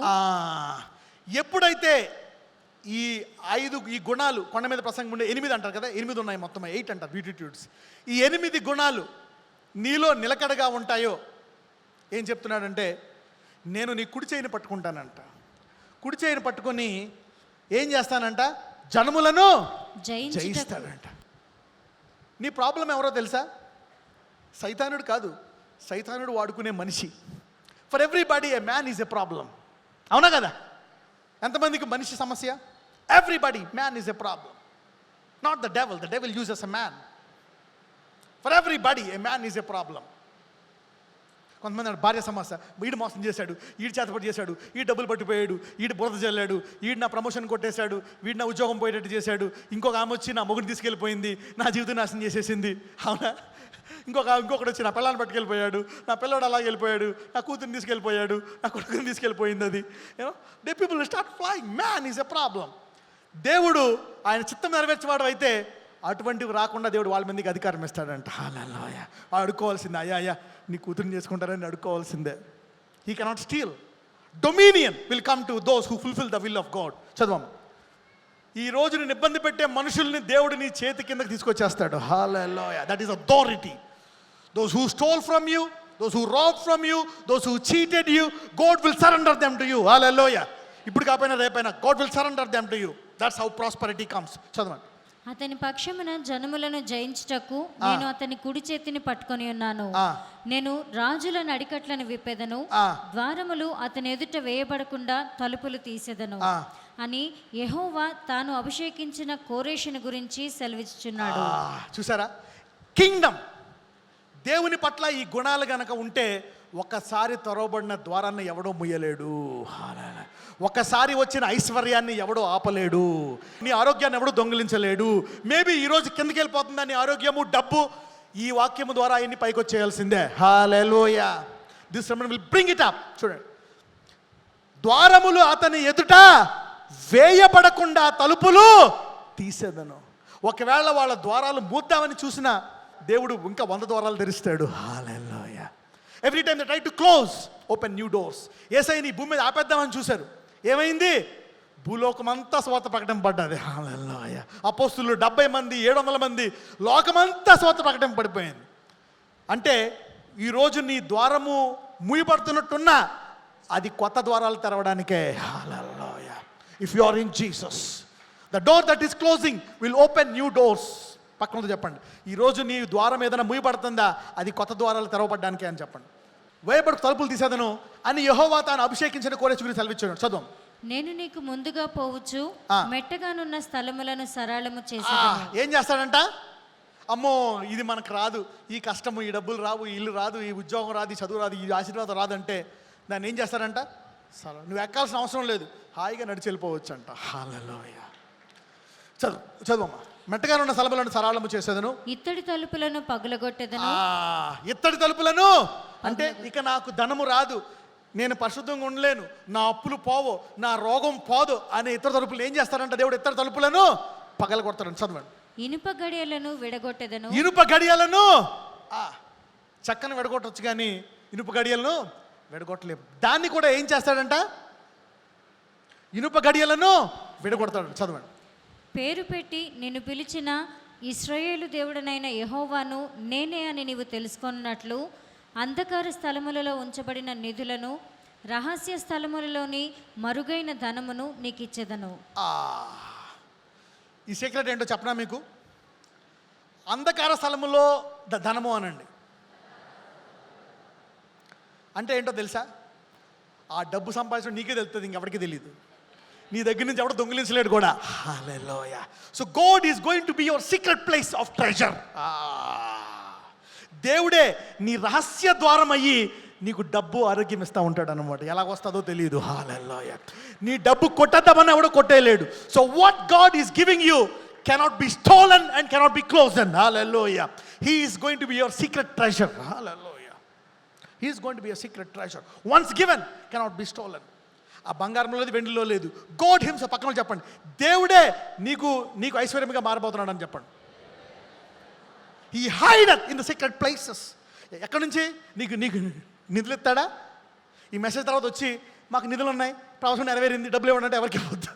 Speaker 1: ఎప్పుడైతే ఈ గుణాలు కొండ మీద ప్రసంగం ఉండే 8 అంటారు కదా, 8 ఉన్నాయి, మొత్తం 8 అంటారు బ్యూటిట్యూడ్స్. ఈ 8 గుణాలు నీలో నిలకడగా ఉంటాయో ఏం చెప్తున్నాడంటే, నేను నీ కుడి చేయిని పట్టుకుంటానంట. కుడి చేయిని పట్టుకొని ఏం చేస్తానంట? జనములను జయిస్తాడంట. నీ ప్రాబ్లం ఎవరో తెలుసా? సైతానుడు కాదు, సైతానుడు వాడుకునే మనిషి. For everybody A man is a problem. అవునా కదా? ఎంతమందికి మనిషి సమస్య? Everybody man is a problem. Not the devil. The devil uses a man. For everybody A man is a problem. కొంతమంది భార్య సమస్య, వీడు మోసం చేశాడు, వీడు చేతపడి చేశాడు, ఈ డబ్బులు పట్టిపోయాడు, వీడు బురద చల్లాడు, వీడు నా ప్రమోషన్ కొట్టేశాడు, వీడు నా ఉద్యోగం పోయేటట్టు చేశాడు, ఇంకొక ఆమె వచ్చి నా మొగుడిని తీసుకెళ్ళిపోయింది, నా జీవితం నాశనం చేసేసింది. అవునా? ఇంకొకటి వచ్చి నా పిల్లని పట్టుకెళ్ళిపోయాడు, నా పిల్లవాడు అలాగే వెళ్ళిపోయాడు, నా కూతురిని తీసుకెళ్ళిపోయాడు, నా కొడుకుని తీసుకెళ్ళిపోయింది. అది they people start flying. Man is a problem. దేవుడు ఆయన చిత్తం నెరవేర్చేవాడు అయితే అటువంటివి రాకుండా దేవుడు వాళ్ళ మందికి అధికారం ఇస్తాడంట. హల్లెలూయా. అడుక్కోవాల్సిందే, అయ్యా నీ కూతురుని చేసుకుంటారని అడుక్కోవాల్సిందే. He cannot steal. Dominion will come to those who fulfil the will of God. చదవము. ఈ రోజు నేను ఇబ్బంది పెట్టే మనుషుల్ని దేవుడు నీ చేతి కిందకి తీసుకొచ్చేస్తాడు. Hallelujah. That is authority. Those who stole from you, those who robbed from you, those who cheated you, God will surrender them to you. Hallelujah. ఇప్పుడు కాకపోయినా రేపైనా God will surrender them to you. That's how prosperity comes. చదవండి.
Speaker 2: అతని పక్షమున జనములను జయించుటకు నేను అతని కుడి చేతిని పట్టుకొని ఉన్నాను. నేను రాజుల నడికట్లను విప్పెదను, ద్వారములు అతని ఎదుట వేయబడకుండా తలుపులు తీసెదను అని యెహోవా తాను అభిషేకించిన కోరేషుని గురించి సెలవిచ్చుచున్నాడు.
Speaker 1: చూసారా? కింగ్డమ్, దేవుని పట్ల ఈ గుణాలు గనక ఉంటే ఒకసారి తెరవబడిన ద్వారాన్ని ఎవడో ముయ్యలేడు. ఒకసారి వచ్చిన ఐశ్వర్యాన్ని ఎవడో ఆపలేడు. నీ ఆరోగ్యాన్ని ఎవడో దొంగిలించలేడు. మేబీ ఈరోజు కిందకి వెళ్ళిపోతుందా నీ ఆరోగ్యము, డబ్బు, ఈ వాక్యము ద్వారా ఆయన్ని పైకి వచ్చేయాల్సిందే. Hallelujah. This sermon will bring it up. చూడండి. ద్వారములు అతని ఎదుట వేయబడకుండా తలుపులు తీసేదను. ఒకవేళ వాళ్ళ ద్వారాలు మూద్దామని చూసినా దేవుడు ఇంకా 100 ద్వారాలు తెరుస్తాడు. Hallelujah. Every time they try to close, open new doors. యేసయ్యని భూమి మీద ఆపేద్దామని చూశారు. ఏమైంది? భూలోకమంతా స్వార్థ ప్రకటన పడ్డది. హల్లెలూయా. అపోస్తులు 70 మంది, 700 మంది, లోకమంతా స్వార్థ ప్రకటన పడిపోయింది. అంటే ఈరోజు నీ ద్వారము మూయబడుతున్నట్టున్నా అది కొత్త ద్వారాలు తెరవడానికే. Hallelujah. If you are in Jesus, the door that is closing will open new doors. పక్కనతో చెప్పండి, ఈరోజు నీ ద్వారం ఏదైనా మూయబడుతుందా అది కొత్త ద్వారాలు తెరవబడ్డానికే అని చెప్పండి. వేయబడు తలుపులు తీసేదను అని యెహోవా తాను అభిషేకించిన కోరేషు గురించి సెలవిచ్చాడు. చదువు.
Speaker 2: నేను నీకు ముందుగా పోవచ్చు, మెట్టగానున్న స్థలములను సరళము చేసేదను.
Speaker 1: ఏం చేస్తాడంట? అమ్మో ఇది మనకు రాదు, ఈ కష్టము, ఈ డబ్బులు రావు, ఈ ఇల్లు రాదు, ఈ ఉద్యోగం రాదు, ఈ చదువు రాదు, ఈ ఆశీర్వాదం రాదంటే దాన్ని ఏం చేస్తాడంట? సరే, నువ్వు ఎక్కాల్సిన అవసరం లేదు, హాయిగా నడిచి వెళ్ళిపోవచ్చు అంట. హల్లెలూయా. చదువమ్మా. మెట్టగానే ఉన్న స్థలములను సరళము చేసేదను,
Speaker 2: ఇత్తడి తలుపులను పగులగొట్టేదను.
Speaker 1: ఇత్తడి తలుపులను అంటే ఇక నాకు ధనము రాదు, నేను పరిశుద్ధంగా ఉండలేను, నా అప్పులు పోవు, నా రోగం పోదు అనే ఇతర తలుపులు ఏం చేస్తారంట? దేవుడు ఇతర తలుపులను పగలగొడతాడు. చదవండి.
Speaker 2: ఇనుప గడియలను విడగొట్టేదను.
Speaker 1: ఇనుప గడియలను చక్కని విడగొట్టవచ్చు కానీ ఇనుప గడియలను విడగొట్టలేము. దాన్ని కూడా ఏం చేస్తాడంట? ఇనుప గడియలను విడగొడతాడు. చదవండి.
Speaker 2: పేరు పెట్టి నిన్ను పిలిచిన ఇశ్రాయేలు దేవుడనైన యెహోవాను నేనే అని నీవు తెలుసుకున్నట్లు అంధకార స్థలములలో ఉంచబడిన నిధులను, రహస్య స్థలములలోని మరుగైన ధనమును నీకు ఇచ్చేదను.
Speaker 1: ఈ సీక్రెట్ ఏంటో చెప్పనా మీకు? అంధకార స్థలములో ధనము అనండి. అంటే ఏంటో తెలుసా? ఆ డబ్బు సంపాదించడం నీకే తెలుస్తుంది, ఇంకెవరికి తెలియదు. నీ దగ్గర నుంచి ఎవడో దొంగిలించలేడు కూడా. Hallelujah. So God is going to be your secret place of treasure. దేవుడే నీ రహస్య ద్వారం అయ్యి నీకు డబ్బు, ఆరోగ్యం ఇస్తూ ఉంటాడు అనమాట. ఎలాగొస్తుందో తెలియదు. హల్లెలూయా. నీ డబ్బు కొట్టద్దామని ఎవడో కొట్టేయలేడు. So what God is giving you cannot be stolen and cannot be closed. Hallelujah. He is going to be your secret treasure. Hallelujah. He is going to be a secret treasure. Once given cannot be stolen. ఆ బంగారంలో లేదు, వెండిలో లేదు. గాడ్ హిమ్సెల్ఫ్, పక్కన చెప్పండి, దేవుడే నీకు ఐశ్వర్యంగా మారబోతున్నాడు అని చెప్పండి. He hideth in the secret places. ఎక్కడి నుంచి నీకు నిధులు ఇస్తాడా? ఈ మెసేజ్ తర్వాత వచ్చి మాకు నిధులు ఉన్నాయి, ప్రవచనం నెరవేరింది, డబ్బులు ఇవ్వండి ఎవరికి ఇవ్వద్దు.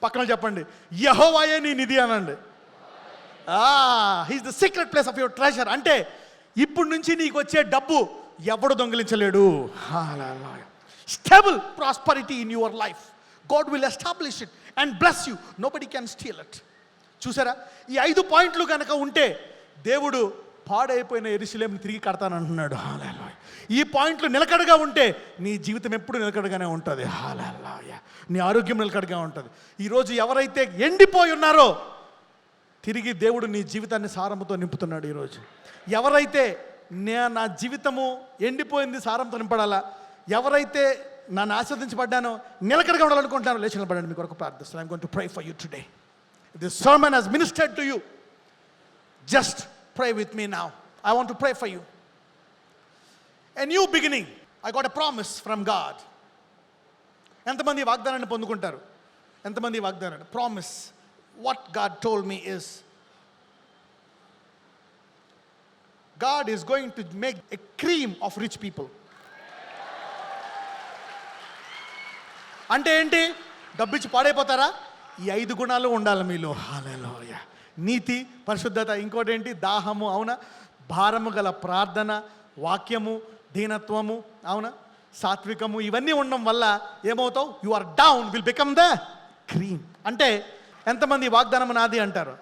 Speaker 1: పక్కన చెప్పండి, యెహోవాయే నీ నిధి అనండి. He's the secret place of your treasure. అంటే ఇప్పుడు నుంచి నీకు వచ్చే డబ్బు ఎవడు దొంగిలించలేడు. Stable prosperity in your life. God will establish it and bless you. Nobody can steal it. చూసారా, ఈ 5 పాయింట్లు కనుక ఉంటే దేవుడు పాడైపోయిన యెరూషలేముని తిరిగి కడతానంటున్నాడు. హల్లెలూయా. ఈ పాయింట్లు నిలకడగా ఉంటే నీ జీవితం ఎప్పుడు నిలకడగానే ఉంటుంది. హల్లెలూయా. నీ ఆరోగ్యం నిలకడగా ఉంటుంది. ఈరోజు ఎవరైతే ఎండిపోయి ఉన్నారో తిరిగి దేవుడు నీ జీవితాన్ని సారంతో నింపుతున్నాడు. ఈరోజు ఎవరైతే నా జీవితము ఎండిపోయింది సారంతో నింపడాలా, ఎవరైతే నన్ను ఆస్వాదించబడ్డానో నిలకడగా ఉండాలనుకుంటున్నారో లేచి నిలబడండి. మీ కొరకు ప్రార్థిస్తాను. I'm going to pray for you today. This sermon has ministered to you. Just pray with me now. I want to pray for you. A new beginning. I got a promise from God. ఎంతమంది వాగ్దానాన్ని పొందుకుంటారు? ఎంతమంది వాగ్దానాన్ని? Promise. What God told me is God is going to make a cream of rich people. అంటే ఏంటి? డబ్బిచ్చి పాడైపోతారా? ఈ 5 గుణాలు ఉండాలి మీలో. హల్లెలూయా. నీతి, పరిశుద్ధత, ఇంకోటి ఏంటి? దాహము, అవునా? భారము గల ప్రార్థన, వాక్యము, దీనత్వము, అవునా? సాత్వికము, ఇవన్నీ ఉండడం వల్ల ఏమవుతావు? You are down will become the cream. అంటే ఎంతమంది వాగ్దానం నాది అంటారు?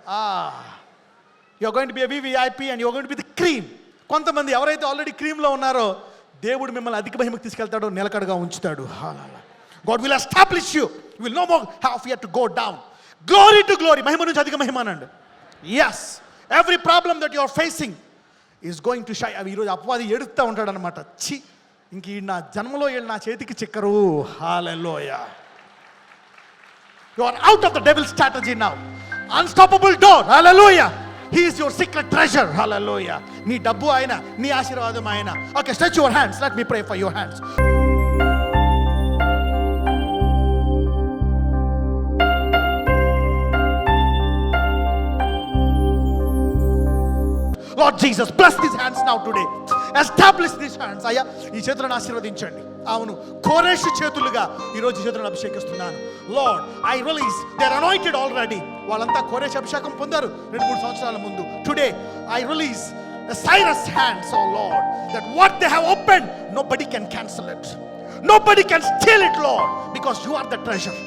Speaker 1: You are going to be a VVIP and you are going to be the cream. కొంతమంది ఎవరైతే ఆల్రెడీ క్రీమ్లో ఉన్నారో దేవుడు మిమ్మల్ని అధిక మహిమకు తీసుకెళ్తాడో, నిలకడగా ఉంచుతాడు. హల్లెలూయా. God will establish you. You will no more have fear to go down. Glory to glory. మహిమ నుంచి అధిక మహిమ అనండి. Yes. Every problem that you are facing is going to shine. అవి ఈరోజు అపవాది ఏడుస్తూ ఉంటాడు అనమాట. ఇంక నా జన్మలో నా చేతికి చిక్కరు. హల్లెలూయా. You are out of the devil's strategy now. Unstoppable door. Hallelujah. He is your secret treasure. Hallelujah. నీ డబ్బు ఆయన, నీ ఆశీర్వాదం ఆయన. Okay, stretch your hands. Let me pray for your hands. Lord Jesus, bless these hands now today. Establish these hands. అయ్యా, ఈ చేతులను ఆశీర్వదించండి. అవును, కోరేషు చేతులుగా ఈరోజు చేతులను అభిషేకిస్తున్నాను. Lord, I release. They are anointed already. వాళ్ళంతా కోరేషు అభిషేకం పొందారు 2-3 సంవత్సరాల ముందు. Today, I release the Cyrus hands, oh Lord, that what they have opened, nobody can cancel it. Nobody can steal it, Lord, because you are the treasure.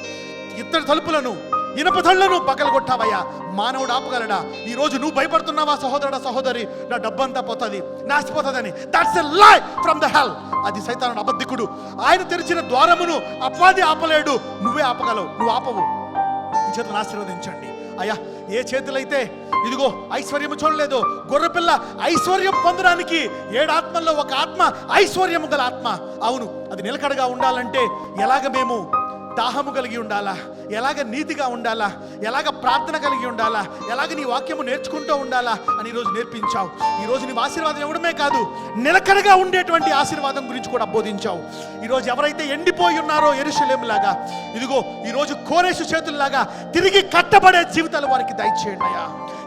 Speaker 1: ఇద్దరు తలుపులను, ఇనుప తాళ్లను పగలగొట్టావయ్యా. మానవుడు ఆపగలడా? ఈ రోజు నువ్వు భయపడుతున్నావా సహోదరుడా, సహోదరి? నా డబ్బంతా పోతుంది, నాశపోతుందని. దట్స్ ఎ లై ఫ్రమ్ ద హెల్. అది సైతానుడు, అబద్ధికుడు. ఆయన తెరిచిన ద్వారమును అపవాది ఆపలేడు. నువ్వే ఆపగలవు. నువ్వు ఆపవు. ఈ చేతులను ఆశీర్వదించండి అయ్యా. ఏ చేతులైతే ఇదిగో ఐశ్వర్యము చూడలేదు, గొర్రెపిల్ల ఐశ్వర్యం పొందడానికి 7 ఆత్మల్లో ఒక ఆత్మ ఐశ్వర్యము గల ఆత్మ. అవును, అది నిలకడగా ఉండాలంటే ఎలాగ మేము దాహము కలిగి ఉండాలా, ఎలాగ నీతిగా ఉండాలా, ఎలాగ ప్రార్థన కలిగి ఉండాలా, ఎలాగ నీ వాక్యము నేర్చుకుంటూ ఉండాలా అని ఈరోజు నేర్పించావు. ఈరోజు నీవు ఆశీర్వాదం ఇవ్వడమే కాదు, నిలకడగా ఉండేటువంటి ఆశీర్వాదం గురించి కూడా బోధించావు. ఈరోజు ఎవరైతే ఎండిపోయి ఉన్నారో యెరూషలేము లాగా, ఇదిగో ఈరోజు కోరేషు చేతుల్లాగా తిరిగి కట్టబడే జీవితాలు వారికి దయచేయండి అయ్యా.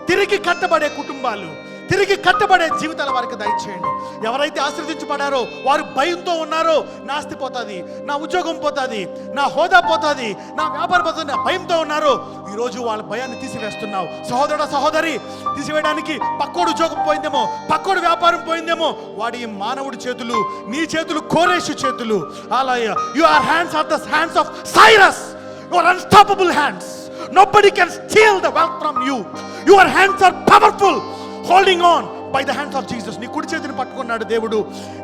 Speaker 1: తిరిగి కట్టబడే కుటుంబాలు, తిరిగి కట్టబడే జీవితాల వారికి దయచేయండి. ఎవరైతే ఆశీర్వదించబడారో వారు భయంతో ఉన్నారో, నా ఆస్తి పోతుంది, నా ఉద్యోగం పోతుంది, నా హోదా పోతుంది, నా వ్యాపారం పోతుంది, నా భయంతో ఉన్నారో ఈరోజు వాళ్ళ భయాన్ని తీసివేస్తున్నావు. సహోదరుడా, సహోదరి, తీసివేయడానికి పక్కోడు ఉద్యోగం పోయిందేమో, పక్కోడు వ్యాపారం పోయిందేమో, వాడి మానవుడి చేతులు, నీ చేతులు కోరేషు చేతులు. Hallelujah. Your hands are the hands of Cyrus. Your unstoppable hands. Nobody can steal the wealth from you. Your hands are powerful. Holding on by the hands of Jesus. నీ కుడి చేతిని పట్టుకున్నాడు దేవుడు.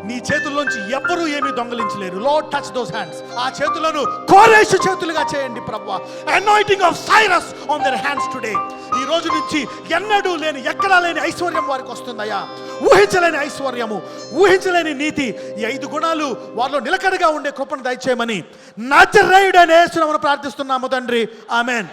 Speaker 1: నీ చేతుల్లోంచి ఎవ్వరూ ఏమీ దొంగలించలేరు. Lord, touch those hands. ఆ చేతులను కోరేషు చేతులుగా చేయండి ప్రభువా. Anointing of Cyrus on their hands today. ఈ రోజు నుంచి ఎన్నడూ లేని, ఎక్కడా లేని ఐశ్వర్యం వారికి వస్తుందయ్యా. ఊహించలేని ఐశ్వర్యము, ఊహించలేని నీతి, ఈ 5 గుణాలు వారిలో నిలకడగా ఉండే కృపను దయచేయమని నజరేయుడైన యేసు నామమున ప్రార్థిస్తున్నాము తండ్రి. ఆమేన్.